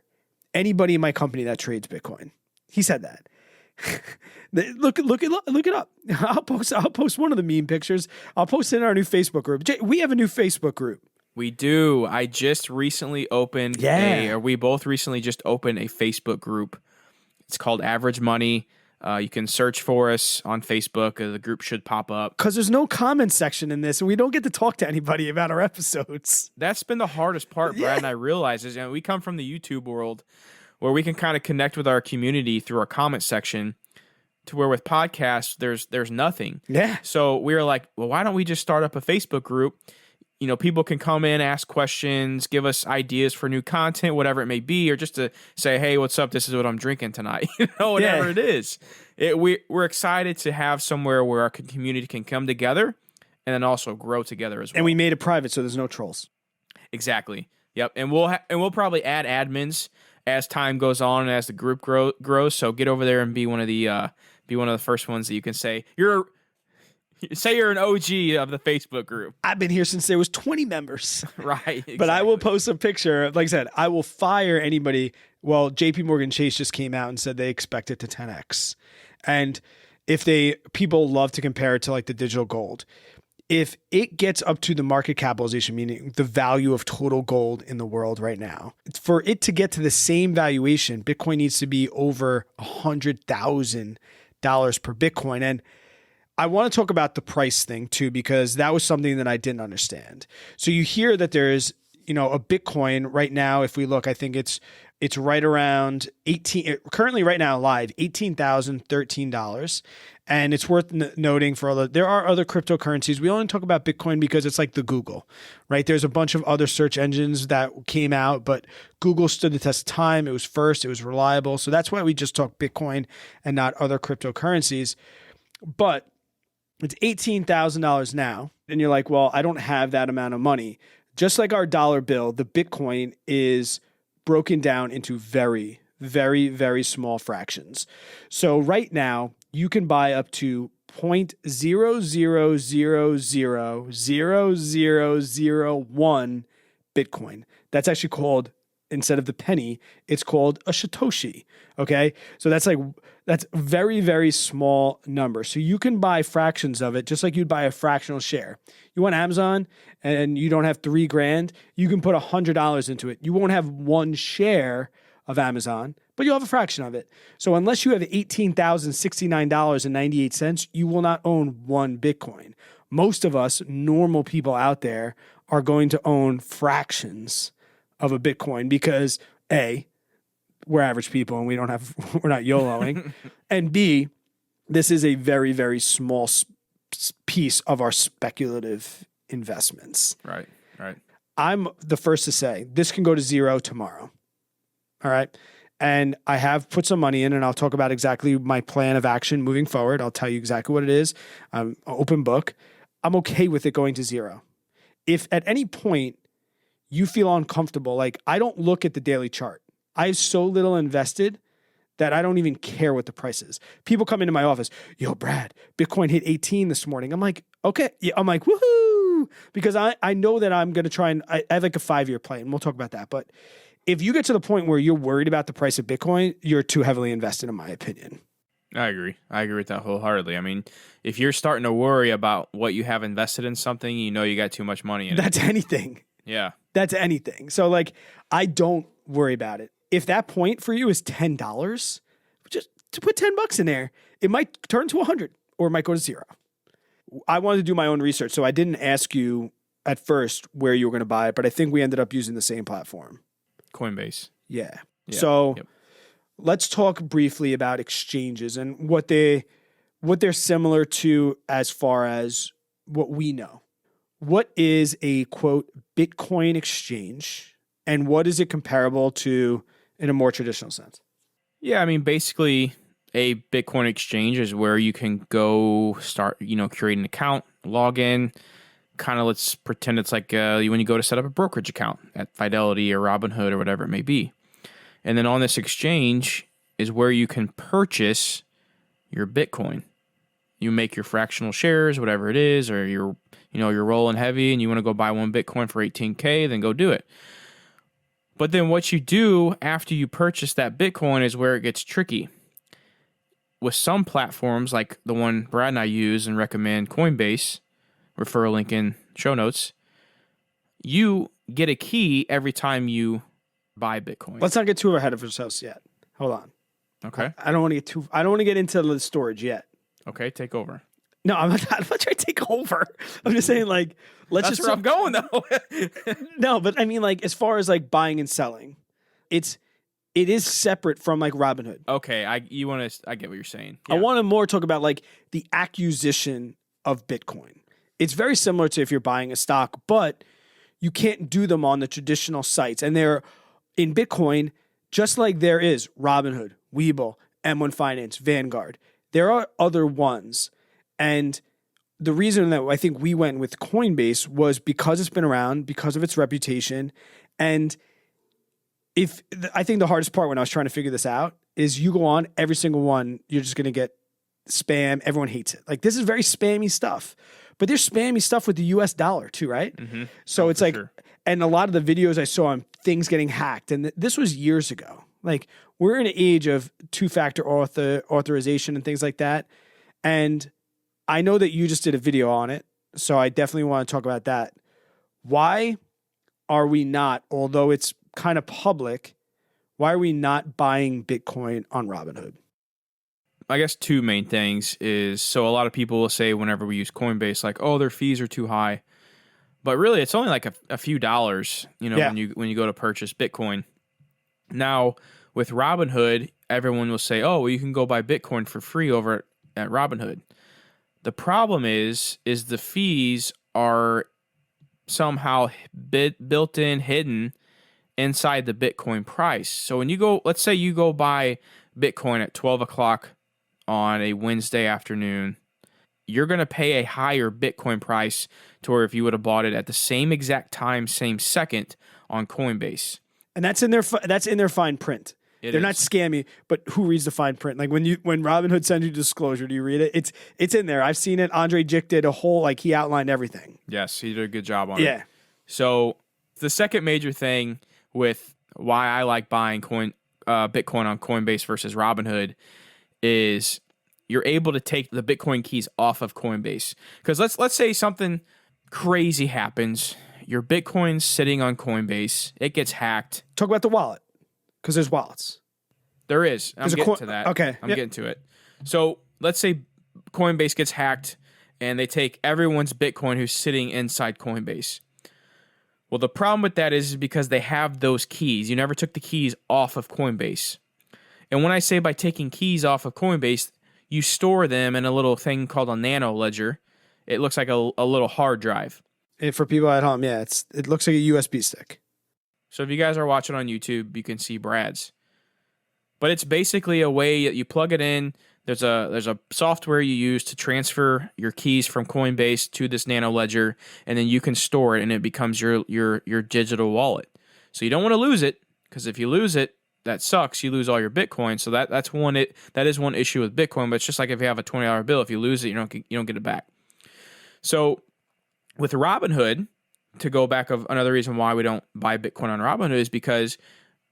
A: anybody in my company that trades Bitcoin. He said that. Look it up. I'll post one of the meme pictures. I'll post it in our new Facebook group. We have a new Facebook group.
B: We do. I just recently opened we both recently just opened a Facebook group. It's called Average Money. You can search for us on Facebook. The group should pop up.
A: Because there's no comment section in this, and we don't get to talk to anybody about our episodes.
B: That's been the hardest part, Brad, and I realize is we come from the YouTube world where we can kind of connect with our community through our comment section, to where with podcasts, there's nothing.
A: Yeah.
B: So we were like, well, why don't we just start up a Facebook group? People can come in, ask questions, give us ideas for new content, whatever it may be, or just to say, hey, what's up? This is what I'm drinking tonight. Whatever it is. We're excited to have somewhere where our community can come together and then also grow together as well.
A: And we made it private, so there's no trolls.
B: Exactly. Yep. And we'll probably add admins as time goes on and as the group grows. So get over there and be one of the first ones that you can say Say you're an OG of the Facebook group.
A: I've been here since there was 20 members.
B: Right. Exactly.
A: But I will post a picture. Like I said, I will fire anybody. Well, JP Morgan Chase just came out and said they expect it to 10x. And if people love to compare it to like the digital gold. If it gets up to the market capitalization, meaning the value of total gold in the world right now, for it to get to the same valuation, Bitcoin needs to be over $100,000 per Bitcoin. And I want to talk about the price thing too, because that was something that I didn't understand. So you hear that there's, a Bitcoin right now. If we look, I think it's right around currently right now live, $18,013. And it's worth noting there are other cryptocurrencies. We only talk about Bitcoin because it's like the Google, right? There's a bunch of other search engines that came out, but Google stood the test of time. It was first, it was reliable. So that's why we just talk Bitcoin and not other cryptocurrencies. But it's $18,000 now. And you're like, well, I don't have that amount of money. Just like our dollar bill, the Bitcoin is broken down into very, very, very small fractions. So right now, you can buy up to 0.000000001 Bitcoin. That's actually called, instead of the penny, it's called a Satoshi. Okay. So that's very, very small number. So you can buy fractions of it, just like you'd buy a fractional share. You want Amazon and you don't have $3,000, you can put $100 into it. You won't have one share of Amazon, but you'll have a fraction of it. So unless you have $18,069.98, you will not own one Bitcoin. Most of us, normal people out there, are going to own fractions of a Bitcoin because A, we're average people and we're not YOLOing. And B, this is a very, very small piece of our speculative investments.
B: Right.
A: I'm the first to say this can go to zero tomorrow. All right. And I have put some money in, and I'll talk about exactly my plan of action moving forward. I'll tell you exactly what it is. I'm an open book. I'm okay with it going to zero. If at any point you feel uncomfortable, like I don't look at the daily chart. I have so little invested that I don't even care what the price is. People come into my office, yo, Brad, Bitcoin hit 18 this morning. I'm like, okay. Yeah, I'm like, woohoo. Because I know that I'm going to try and I have like a 5-year plan, and we'll talk about that. But if you get to the point where you're worried about the price of Bitcoin, you're too heavily invested, in my opinion.
B: I agree with that wholeheartedly. I mean, if you're starting to worry about what you have invested in something, you got too much money in it.
A: That's anything.
B: Yeah.
A: That's anything. So like, I don't worry about it. If that point for you is $10, just to put $10 in there, it might turn to 100 or it might go to zero. I wanted to do my own research, so I didn't ask you at first where you were going to buy it, but I think we ended up using the same platform.
B: Coinbase.
A: Yeah. So let's talk briefly about exchanges and what they're similar to as far as what we know. What is a, quote, Bitcoin exchange, and what is it comparable to in a more traditional sense?
B: Yeah, I mean, basically a Bitcoin exchange is where you can go start, create an account, log in. Kind of let's pretend it's like when you go to set up a brokerage account at Fidelity or Robinhood or whatever it may be. And then on this exchange is where you can purchase your Bitcoin. You make your fractional shares, whatever it is, or you're rolling heavy and you want to go buy one Bitcoin for $18K, then go do it. But then what you do after you purchase that Bitcoin is where it gets tricky. With some platforms like the one Brad and I use and recommend, Coinbase, referral link in show notes, you get a key every time you buy Bitcoin.
A: Let's not get too ahead of ourselves yet. Hold on.
B: Okay.
A: I don't want to get into the storage yet.
B: Okay, take over.
A: No, I'm not trying to take over. I'm just saying, like,
B: That's where I'm going, though.
A: No, but I mean, like, as far as like buying and selling, it is separate from like Robinhood.
B: Okay, I get what you're saying. Yeah.
A: I want to more talk about like the acquisition of Bitcoin. It's very similar to if you're buying a stock, but you can't do them on the traditional sites. And they're in Bitcoin, just like there is Robinhood, Webull, M1 Finance, Vanguard. There are other ones. And the reason that I think we went with Coinbase was because it's been around, because of its reputation. And I think the hardest part when I was trying to figure this out is you go on every single one, you're just going to get spam. Everyone hates it. Like, this is very spammy stuff. But there's spammy stuff with the US dollar too, right?
B: Mm-hmm.
A: So it's like,
B: sure.
A: and a lot of the videos I saw on things getting hacked, and this was years ago. Like, we're in an age of two-factor authorization and things like that. And I know that you just did a video on it, so I definitely want to talk about that. Why are we not, although it's kind of public, why are we not buying Bitcoin on Robinhood?
B: I guess two main things is, so a lot of people will say whenever we use Coinbase, like, oh, their fees are too high. But really, it's only like a few dollars, when you go to purchase Bitcoin. Now, with Robinhood, everyone will say, oh, well, you can go buy Bitcoin for free over at Robinhood. The problem is the fees are somehow built in, hidden inside the Bitcoin price. So when you go, let's say you go buy Bitcoin at 12 o'clock on a Wednesday afternoon, you're going to pay a higher Bitcoin price to where if you would have bought it at the same exact time, same second on Coinbase.
A: And that's in their fine print. They're not scammy, but who reads the fine print? Like when Robinhood sends you disclosure, do you read it? It's in there. I've seen it. Andre Jick did a whole, like, he outlined everything.
B: Yes, he did a good job on it.
A: Yeah.
B: So the second major thing with why I like buying Bitcoin on Coinbase versus Robinhood is you're able to take the Bitcoin keys off of Coinbase. Because let's say something crazy happens. Your Bitcoin's sitting on Coinbase. It gets hacked.
A: Talk about the wallet, because there's wallets.
B: There is. I'm getting to that.
A: Okay.
B: I'm getting to it. So let's say Coinbase gets hacked and they take everyone's Bitcoin who's sitting inside Coinbase. Well, the problem with that is because they have those keys. You never took the keys off of Coinbase. And when I say by taking keys off of Coinbase, you store them in a little thing called a nano ledger. It looks like a little hard drive.
A: And for people at home, yeah, it looks like a USB stick.
B: So if you guys are watching on YouTube, you can see Brad's. But it's basically a way that you plug it in. There's a software you use to transfer your keys from Coinbase to this nano ledger, and then you can store it, and it becomes your digital wallet. So you don't want to lose it, because if you lose it, that sucks. You lose all your Bitcoin. So that is one issue with Bitcoin. But it's just like if you have a $20 bill, if you lose it, you don't get it back. So with Robinhood, to go back of another reason why we don't buy Bitcoin on Robinhood is because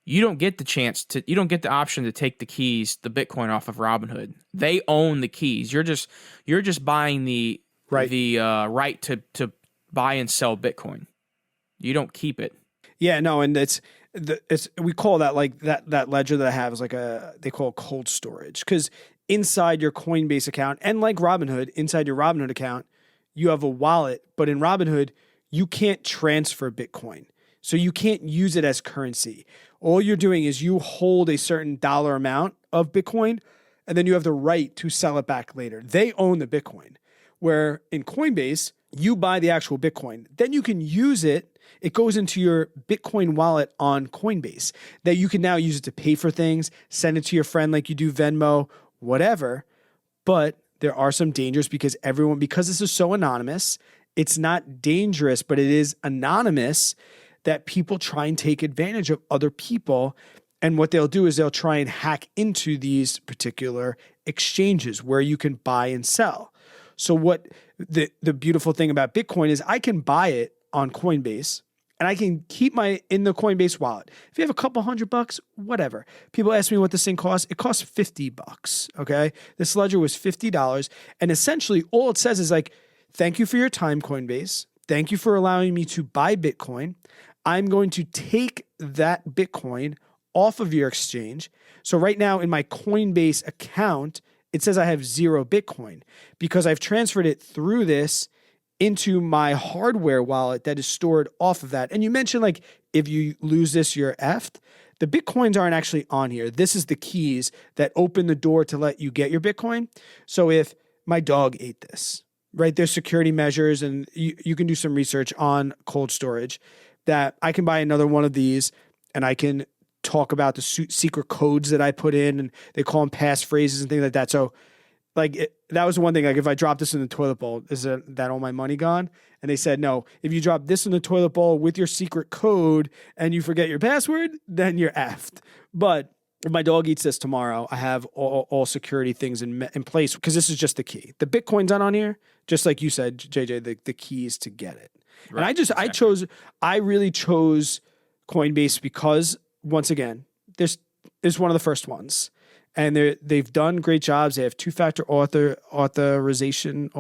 B: you don't get the option to take the keys, the Bitcoin off of Robinhood. They own the keys. You're just buying the right to buy and sell Bitcoin. You don't keep it.
A: Yeah, no, and we call that, like, that ledger that I have is like they call it cold storage, because inside your Coinbase account, and like Robinhood, inside your Robinhood account, you have a wallet, but in Robinhood, you can't transfer Bitcoin. So you can't use it as currency. All you're doing is you hold a certain dollar amount of Bitcoin, and then you have the right to sell it back later. They own the Bitcoin. Where in Coinbase, you buy the actual Bitcoin. Then you can use it. It goes into your Bitcoin wallet on Coinbase that you can now use it to pay for things, send it to your friend like you do Venmo, whatever. But there are some dangers because this is so anonymous, it's not dangerous, but it is anonymous, that people try and take advantage of other people. And what they'll do is they'll try and hack into these particular exchanges where you can buy and sell. So what the beautiful thing about Bitcoin is I can buy it on Coinbase and I can keep in the Coinbase wallet. If you have a couple $100, whatever. People ask me what this thing costs. It costs $50. Okay. This ledger was $50. And essentially all it says is like, thank you for your time, Coinbase. Thank you for allowing me to buy Bitcoin. I'm going to take that Bitcoin off of your exchange. So right now in my Coinbase account, it says I have 0 Bitcoin because I've transferred it through this into my hardware wallet that is stored off of that. And you mentioned, like, if you lose this, you're effed. The Bitcoins aren't actually on here. This is the keys that open the door to let you get your Bitcoin. So if my dog ate this, right, there's security measures, and you can do some research on cold storage, that I can buy another one of these and I can talk about the secret codes that I put in, and they call them passphrases and things like that. So like that was the one thing, like if I drop this in the toilet bowl, is that all my money gone? And they said, no, if you drop this in the toilet bowl with your secret code and you forget your password, then you're effed. But if my dog eats this tomorrow, I have all security things in place, because this is just the key. The Bitcoin's not on here, just like you said, JJ, the key is to get it.
B: Right,
A: And
B: exactly.
A: I really chose Coinbase because, once again, this is one of the first ones. And they've done great jobs. They have two-factor authorization.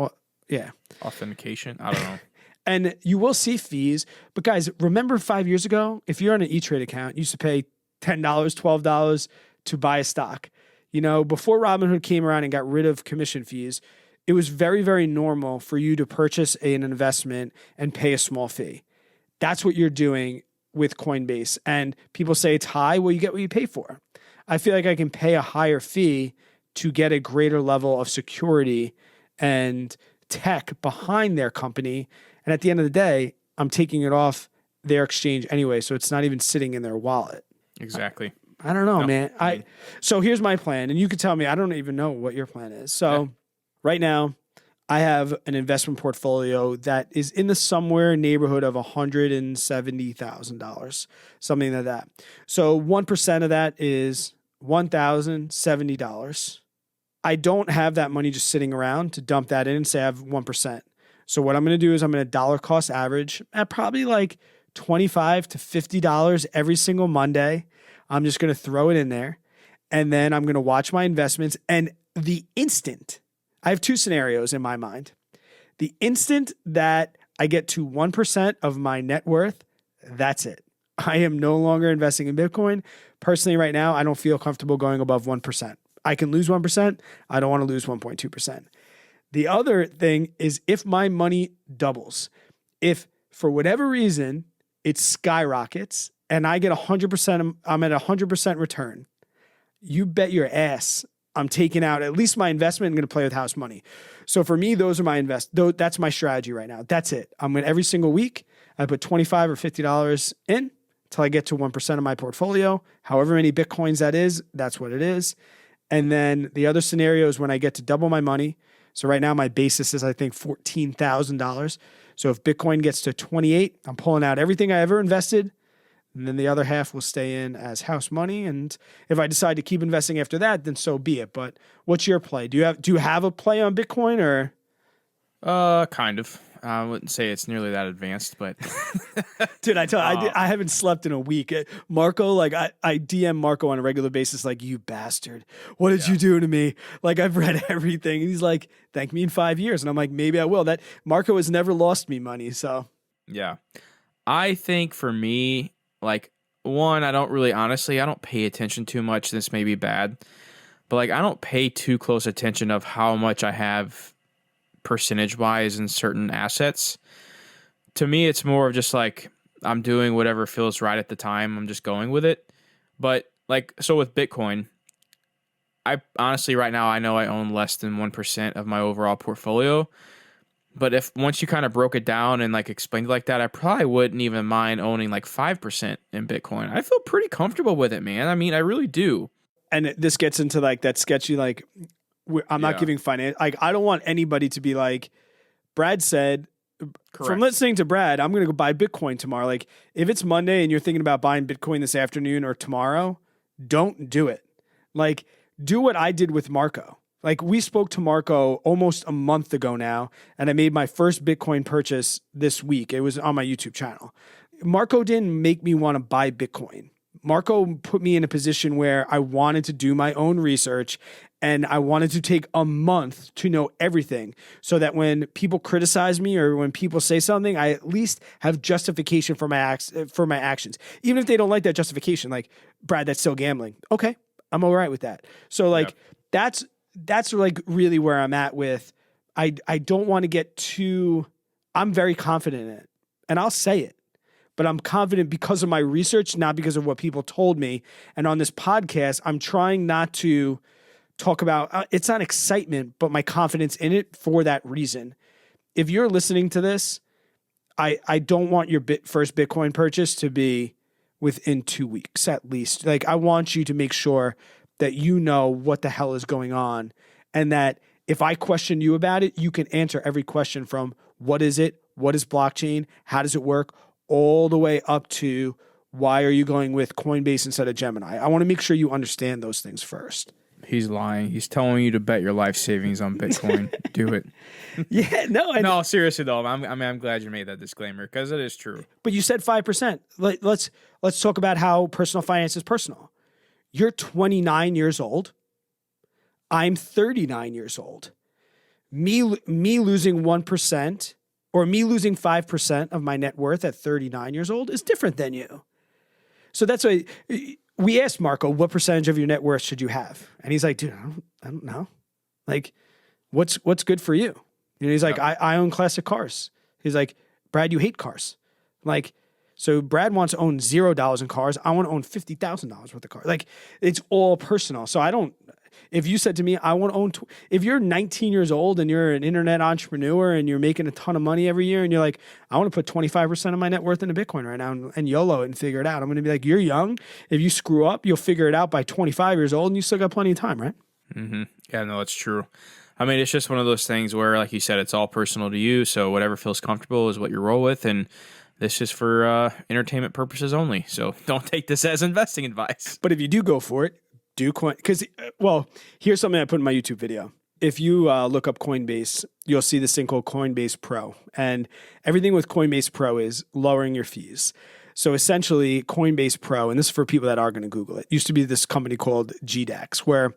A: Yeah.
B: Authentication. I don't know.
A: And you will see fees. But guys, remember 5 years ago, if you're on an E-Trade account, you used to pay $10, $12 to buy a stock. You know, before Robinhood came around and got rid of commission fees, it was very, very normal for you to purchase an investment and pay a small fee. That's what you're doing with Coinbase. And people say it's high. Well, you get what you pay for. I feel like I can pay a higher fee to get a greater level of security and tech behind their company. And at the end of the day, I'm taking it off their exchange anyway, so it's not even sitting in their wallet.
B: Exactly.
A: I don't know,
B: No,
A: man. So here's my plan, and you can tell me. I don't even know what your plan is. So right now, I have an investment portfolio that is in the somewhere neighborhood of $170,000, something like that. So 1% of that is $1,070. I don't have that money just sitting around to dump that in and say I have 1%. So what I'm going to do is I'm going to dollar cost average at probably like $25 to $50 every single Monday. I'm just going to throw it in there, and then I'm going to watch my investments. And the instant, I have two scenarios in my mind. The instant that I get to 1% of my net worth, that's it. I am no longer investing in Bitcoin. Personally, right now, I don't feel comfortable going above 1%. I can lose 1%. I don't want to lose 1.2%. The other thing is, if my money doubles, if for whatever reason it skyrockets and I get 100%, I'm at 100% return, you bet your ass I'm taking out at least my investment and going to play with house money. So for me, those are that's my strategy right now. That's it. I'm going every single week, I put $25 or $50 in until I get to 1% of my portfolio. However many Bitcoins that is, that's what it is. And then the other scenario is when I get to double my money. So right now my basis is, I think, $14,000. So if Bitcoin gets to 28, I'm pulling out everything I ever invested, and then the other half will stay in as house money. And if I decide to keep investing after that, then so be it. But what's your play? Do you have a play on Bitcoin, or?
B: Kind of. I wouldn't say it's nearly that advanced, but
A: Dude, I haven't slept in a week. Marco, like I DM Marco on a regular basis, like, you bastard, what did you do to me? Like, I've read everything. And he's like, thank me in 5 years. And I'm like, maybe I will. That Marco has never lost me money. So
B: yeah. I think for me, like, one, I don't pay attention too much. This may be bad, but like, I don't pay too close attention of how much I have percentage wise in certain assets. To me, it's more of just like, I'm doing whatever feels right at the time. I'm just going with it. But like, so with Bitcoin, I honestly, right now, I know I own less than 1% of my overall portfolio. But if once you kind of broke it down and like explained it like that, I probably wouldn't even mind owning like 5% in Bitcoin. I feel pretty comfortable with it, man. I mean, I really do.
A: and this gets into like that sketchy, like, I'm not giving finance. Like, I don't want anybody to be like, Brad said,
B: Correct.
A: from listening to Brad, I'm going to go buy Bitcoin tomorrow. Like, if it's Monday and you're thinking about buying Bitcoin this afternoon or tomorrow, don't do it. Like, do what I did with Marco. Like, we spoke to Marco almost a month ago now, and I made my first Bitcoin purchase this week. It was on my YouTube channel. Marco didn't make me want to buy Bitcoin. Marco put me in a position where I wanted to do my own research, and I wanted to take a month to know everything, so that when people criticize me or when people say something, I at least have justification for my actions. Even if they don't like that justification, like, Brad, that's still gambling. Okay, I'm all right with that. So like, that's like really where I'm at with, I don't want to get too, I'm very confident in it, and I'll say it. But I'm confident because of my research, not because of what people told me. And on this podcast, I'm trying not to talk about, it's not excitement, but my confidence in it for that reason. If you're listening to this, I don't want your first Bitcoin purchase to be within 2 weeks at least. Like, I want you to make sure that you know what the hell is going on, and that if I question you about it, you can answer every question from what is it? What is blockchain? How does it work? All the way up to Why are you going with Coinbase instead of Gemini? I want to make sure you understand those things first.
B: He's lying. He's telling you to bet your life savings on Bitcoin. Do it.
A: Yeah, no.
B: No, seriously though, I'm glad you made that disclaimer because it is true.
A: But you said 5%. Let's talk about how personal finance is personal. You're 29 years old. I'm 39 years old. Me losing 1% or me losing 5% of my net worth at 39 years old is different than you. So that's why we asked Marco, what percentage of your net worth should you have? And he's like, dude, I don't know. Like, what's good for you? And he's like, I own classic cars. He's like, Brad, you hate cars. Like, so Brad wants to own $0 in cars. I want to own $50,000 worth of cars. Like, it's all personal. So if you said to me, I want to own, if you're 19 years old and you're an internet entrepreneur and you're making a ton of money every year and you're like, I want to put 25% of my net worth into Bitcoin right now and YOLO it and figure it out. I'm going to be like, you're young. If you screw up, you'll figure it out by 25 years old and you still got plenty of time, right?
B: Mm-hmm. Yeah, no, that's true. I mean, it's just one of those things where, like you said, it's all personal to you. So whatever feels comfortable is what you roll with. And this is for entertainment purposes only. So don't take this as investing advice.
A: But if you do go for it, do coin, because, here's something I put in my YouTube video. If you look up Coinbase, you'll see this thing called Coinbase Pro. And everything with Coinbase Pro is lowering your fees. So essentially, Coinbase Pro, and this is for people that are going to Google it, used to be this company called GDAX, where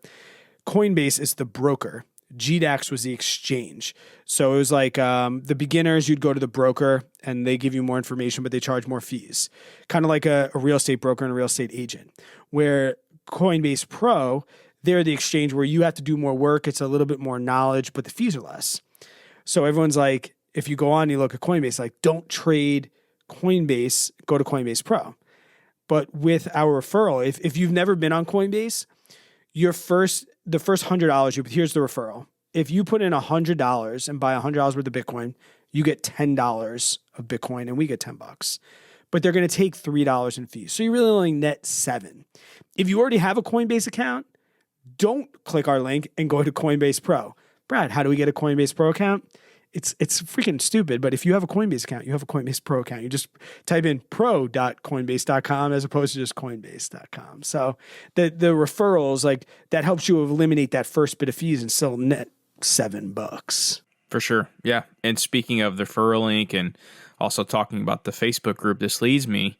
A: Coinbase is the broker. GDAX was the exchange. So it was like the beginners, you'd go to the broker and they give you more information, but they charge more fees. Kind of like a real estate broker and a real estate agent. Where Coinbase Pro, they're the exchange where you have to do more work. It's a little bit more knowledge, but the fees are less. So everyone's like, if you go on and you look at Coinbase, like, don't trade Coinbase, go to Coinbase Pro. But with our referral, if you've never been on Coinbase, the first $100, here's the referral. If you put in $100 and buy $100 worth of Bitcoin, you get $10 of Bitcoin and we get $10. But they're going to take $3 in fees. So you really only net $7. If you already have a Coinbase account, don't click our link and go to Coinbase Pro. Brad, how do we get a Coinbase Pro account? It's freaking stupid, but if you have a Coinbase account, you have a Coinbase Pro account. You just type in pro.coinbase.com as opposed to just coinbase.com. So the referrals, like, that helps you eliminate that first bit of fees and still net $7.
B: For sure. Yeah. And speaking of the referral link and also talking about the Facebook group, this leads me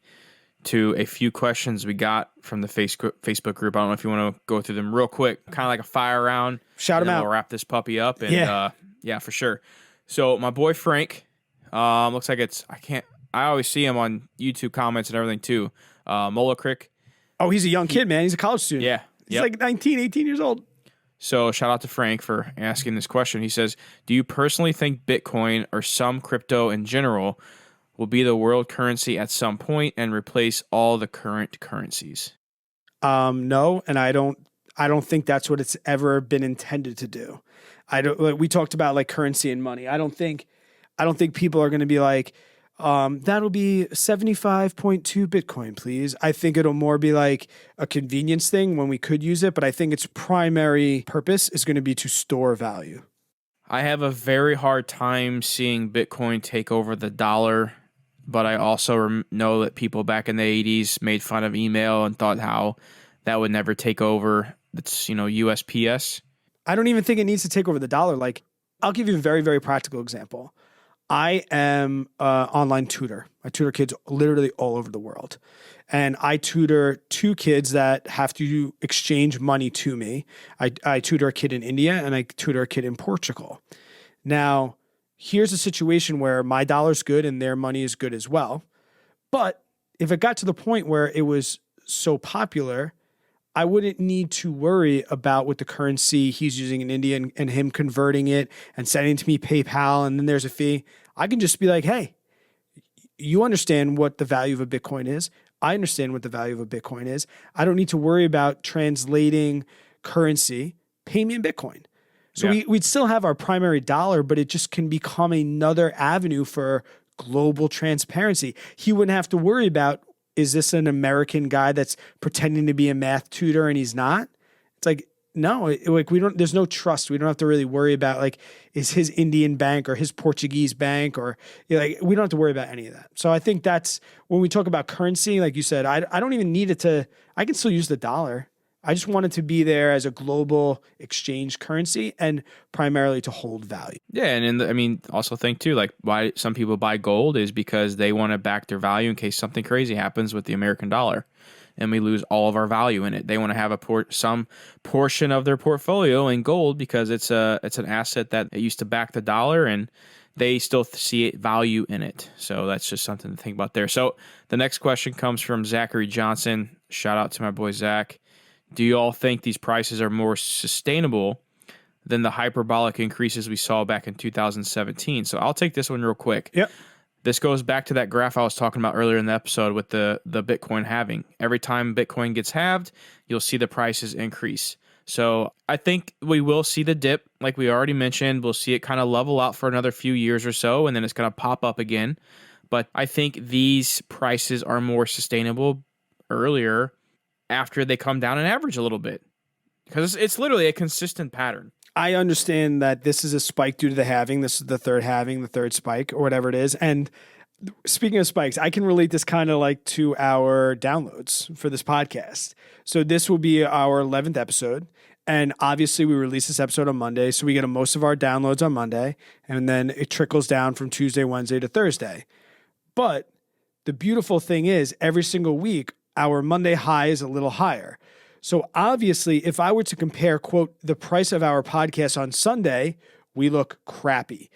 B: to a few questions we got from the Facebook group. I don't know if you want to go through them real quick, kind of like a fire round.
A: Shout them out.
B: We'll wrap this puppy up. And yeah, for sure. So my boy Frank, looks like I always see him on YouTube comments and everything too. Mola Crick.
A: Oh, he's a young kid, man. He's a college student.
B: Yeah.
A: He's like 19, 18 years old.
B: So shout out to Frank for asking this question. He says, do you personally think Bitcoin or some crypto in general will be the world currency at some point and replace all the current currencies?
A: No, and I don't think that's what it's ever been intended to do. We talked about like currency and money. I don't think people are going to be like, that'll be 75.2 Bitcoin, please. I think it'll more be like a convenience thing when we could use it, but I think its primary purpose is going to be to store value.
B: I have a very hard time seeing Bitcoin take over the dollar, but I also know that people back in the 80s made fun of email and thought how that would never take over. It's, USPS.
A: I don't even think it needs to take over the dollar. Like, I'll give you a very, very practical example. I am an online tutor. I tutor kids literally all over the world. And I tutor 2 kids that have to exchange money to me. I tutor a kid in India and I tutor a kid in Portugal. Now, here's a situation where my dollar's good and their money is good as well. But if it got to the point where it was so popular, I wouldn't need to worry about what the currency he's using in India and him converting it and sending it to me PayPal, and then there's a fee. I can just be like, hey, you understand what the value of a Bitcoin is. I understand what the value of a Bitcoin is. I don't need to worry about translating currency. Pay me in Bitcoin. So we'd still have our primary dollar, but it just can become another avenue for global transparency. He wouldn't have to worry about, is this an American guy that's pretending to be a math tutor and he's not? It's like, no, like we don't, there's no trust. We don't have to really worry about like, is his Indian bank or his Portuguese bank or like, we don't have to worry about any of that. So I think that's when we talk about currency, like you said, I don't even need it I can still use the dollar. I just want it to be there as a global exchange currency and primarily to hold value.
B: Yeah, and also think too, like why some people buy gold is because they want to back their value in case something crazy happens with the American dollar, and we lose all of our value in it. They want to have some portion of their portfolio in gold because it's an asset that used to back the dollar, and they still see value in it. So that's just something to think about there. So the next question comes from Zachary Johnson. Shout out to my boy Zach. Do you all think these prices are more sustainable than the hyperbolic increases we saw back in 2017? So I'll take this one real quick.
A: Yep.
B: This goes back to that graph I was talking about earlier in the episode with the Bitcoin halving. Every time Bitcoin gets halved, you'll see the prices increase. So I think we will see the dip, like we already mentioned. We'll see it kind of level out for another few years or so, and then it's going to pop up again. But I think these prices are more sustainable earlier after they come down and average a little bit, because it's literally a consistent pattern.
A: I understand that this is a spike due to the halving. This is the third halving, the third spike, or whatever it is. And speaking of spikes, I can relate this kind of like to our downloads for this podcast. So this will be our 11th episode. And obviously we release this episode on Monday. So we get most of our downloads on Monday. And then it trickles down from Tuesday, Wednesday to Thursday. But the beautiful thing is every single week, our Monday high is a little higher. So obviously, if I were to compare, quote, the price of our podcast on Sunday, we look crappy.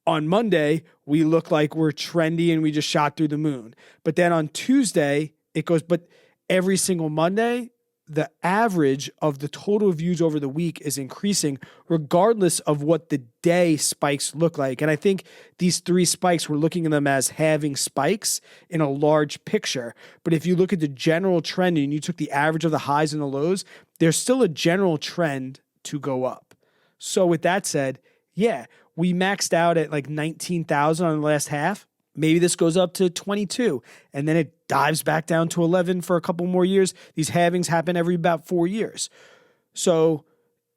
A: On Monday, we look like we're trendy and we just shot through the moon. But then on Tuesday, it goes, but every single Monday, the average of the total views over the week is increasing regardless of what the day spikes look like. And I think these three spikes, we're looking at them as having spikes in a large picture. But if you look at the general trend and you took the average of the highs and the lows, there's still a general trend to go up. So with that said, yeah, we maxed out at like 19,000 on the last half. Maybe this goes up to 22 and then it dives back down to 11 for a couple more years. These halvings happen every about 4 years. So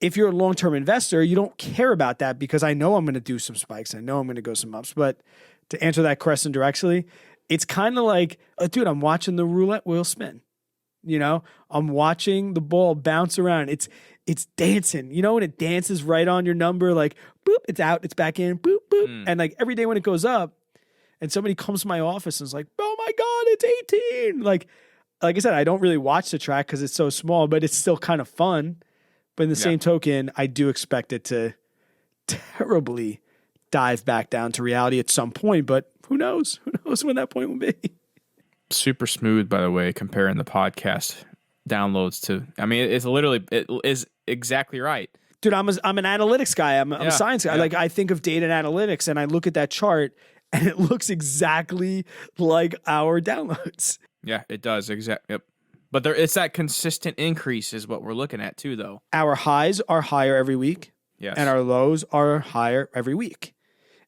A: if you're a long-term investor, you don't care about that because I know I'm going to do some spikes. I know I'm going to go some ups. But to answer that question directly, it's kind of like, dude, I'm watching the roulette wheel spin. You know, I'm watching the ball bounce around. It's dancing, you know, when it dances right on your number, like boop, it's out, it's back in, boop, boop. And like every day when it goes up, and somebody comes to my office and is like, oh my God, it's 18. Like I said, I don't really watch the track because it's so small, but it's still kind of fun. But in the same token, I do expect it to terribly dive back down to reality at some point. But who knows? Who knows when that point will be?
B: Super smooth, by the way, comparing the podcast downloads to, I mean, it is exactly right.
A: Dude, I'm an analytics guy. I'm a science guy. Like I think of data and analytics and I look at that chart and it looks exactly like our downloads.
B: Yeah, it does. Yep. But it's that consistent increase is what we're looking at too, though.
A: Our highs are higher every week.
B: Yes.
A: And our lows are higher every week.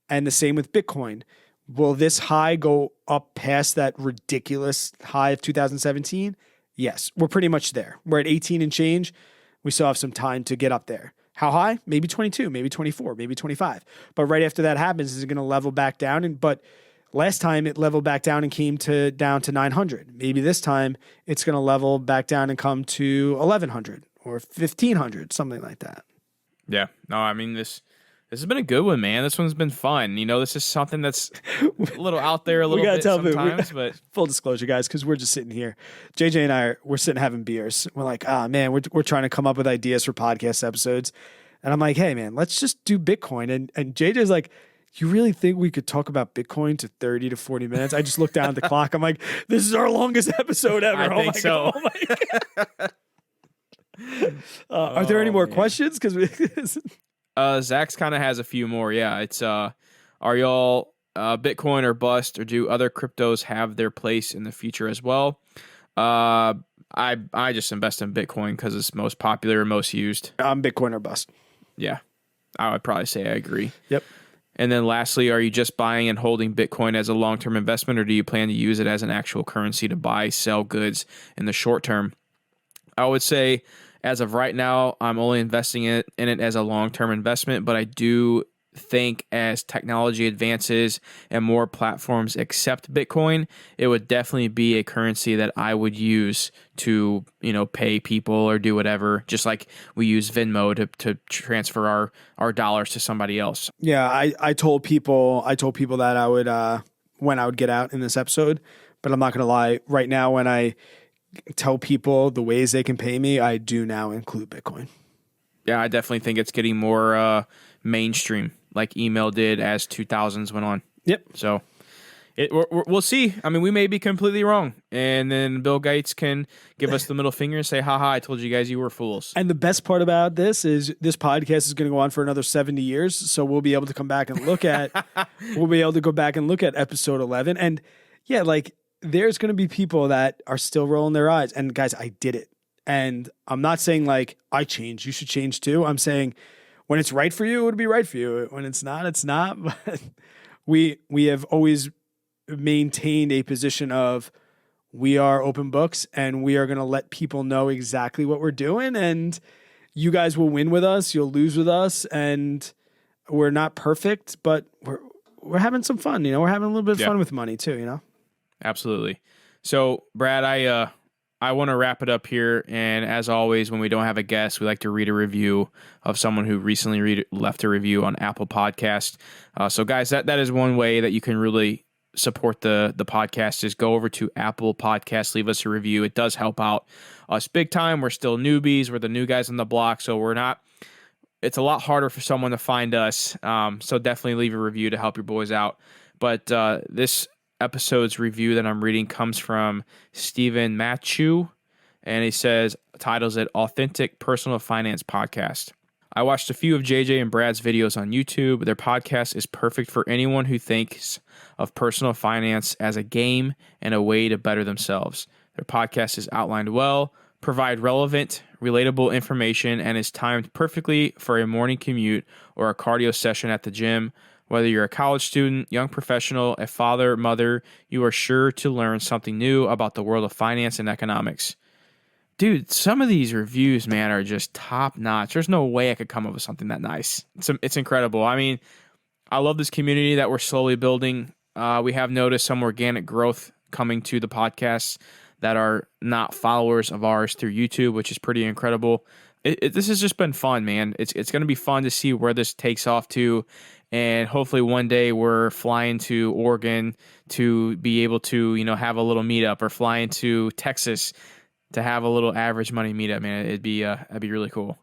A: And the same with Bitcoin. Will this high go up past that ridiculous high of 2017? Yes, we're pretty much there. We're at 18 and change. We still have some time to get up there. How high? Maybe 22, maybe 24, maybe 25. But right after that happens, is it going to level back down? But last time it leveled back down and came down to 900. Maybe this time it's going to level back down and come to 1100 or 1500, something like that.
B: Yeah. No, I mean, this has been a good one, man. This one's been fun. You know, this is something that's a little out there a little bit sometimes. But
A: full disclosure, guys, because we're just sitting here. JJ and I, we're sitting having beers. We're like, man, we're trying to come up with ideas for podcast episodes. And I'm like, hey, man, let's just do Bitcoin. And JJ's like, you really think we could talk about Bitcoin to 30 to 40 minutes? I just looked down at the clock. I'm like, this is our longest episode ever.
B: I think so.
A: God. Oh my God. Are there any more questions? Because
B: Zach's kind of has a few more. Yeah, it's are y'all Bitcoin or bust, or do other cryptos have their place in the future as well? I just invest in Bitcoin because it's most popular and most used.
A: I'm Bitcoin or bust.
B: Yeah, I would probably say I agree.
A: Yep.
B: And then lastly, are you just buying and holding Bitcoin as a long-term investment, or do you plan to use it as an actual currency to buy, sell goods in the short term? I would say As of right now, I'm only investing in it as a long-term investment, but I do think as technology advances and more platforms accept Bitcoin, it would definitely be a currency that I would use to, pay people or do whatever, just like we use Venmo to transfer our dollars to somebody else.
A: Yeah, I told people that I would when I would get out in this episode, but I'm not gonna lie. Right now, when I tell people the ways they can pay me, I do now include Bitcoin.
B: Yeah, I definitely think it's getting more mainstream, like email did as 2000s went on.
A: Yep.
B: So we'll see. I mean, we may be completely wrong, and then Bill Gates can give us the middle finger and say, "Haha, I told you guys you were fools."
A: And the best part about this is this podcast is going to go on for another 70 years, so we'll be able to come back and look at episode 11. And yeah, like there's going to be people that are still rolling their eyes. And guys, I did it. And I'm not saying like I changed, you should change too. I'm saying when it's right for you, it would be right for you. When it's not, it's not. But we have always maintained a position of we are open books and we are going to let people know exactly what we're doing, and you guys will win with us, you'll lose with us, and we're not perfect, but we're having some fun, we're having a little bit of fun with money too,
B: Absolutely. So Brad, I want to wrap it up here, and as always, when we don't have a guest, we like to read a review of someone who recently left a review on Apple Podcast. So guys, that is one way that you can really support the podcast, is go over to Apple Podcasts, leave us a review. It does help out us big time. We're still newbies. We're the new guys on the block, so it's a lot harder for someone to find us. So definitely leave a review to help your boys out. But this episode's review that I'm reading comes from Stephen Matthew, and he titles it Authentic Personal Finance Podcast. I watched a few of JJ and Brad's videos on YouTube. Their podcast is perfect for anyone who thinks of personal finance as a game and a way to better themselves. Their podcast is outlined well, provide relevant, relatable information, and is timed perfectly for a morning commute or a cardio session at the gym. Whether you're a college student, young professional, a father, mother, you are sure to learn something new about the world of finance and economics. Dude, some of these reviews, man, are just top notch. There's no way I could come up with something that nice. It's incredible. I mean, I love this community that we're slowly building. We have noticed some organic growth coming to the podcasts that are not followers of ours through YouTube, which is pretty incredible. This has just been fun, man. It's going to be fun to see where this takes off to, and hopefully one day we're flying to Oregon to be able to, have a little meetup, or flying to Texas to have a little average money meetup, man. That'd be really cool.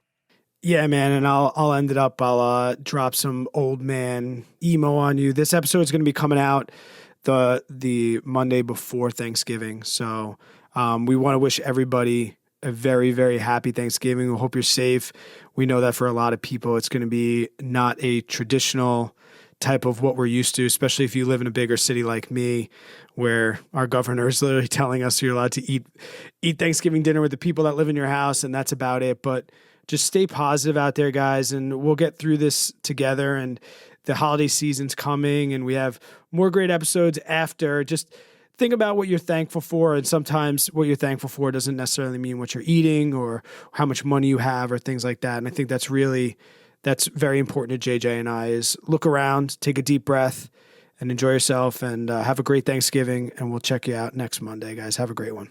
A: Yeah, man, and I'll end it up. I'll drop some old man emo on you. This episode is going to be coming out the Monday before Thanksgiving, so we want to wish everybody a very, very happy Thanksgiving. We hope you're safe. We know that for a lot of people, it's going to be not a traditional type of what we're used to, especially if you live in a bigger city like me, where our governor is literally telling us you're allowed to eat Thanksgiving dinner with the people that live in your house, and that's about it. But just stay positive out there, guys, and we'll get through this together. And the holiday season's coming, and we have more great episodes after. Just think about what you're thankful for, and sometimes what you're thankful for doesn't necessarily mean what you're eating or how much money you have or things like that. And I think that's very important to JJ and I, is look around, take a deep breath, and enjoy yourself, and have a great Thanksgiving. And we'll check you out next Monday, guys. Have a great one.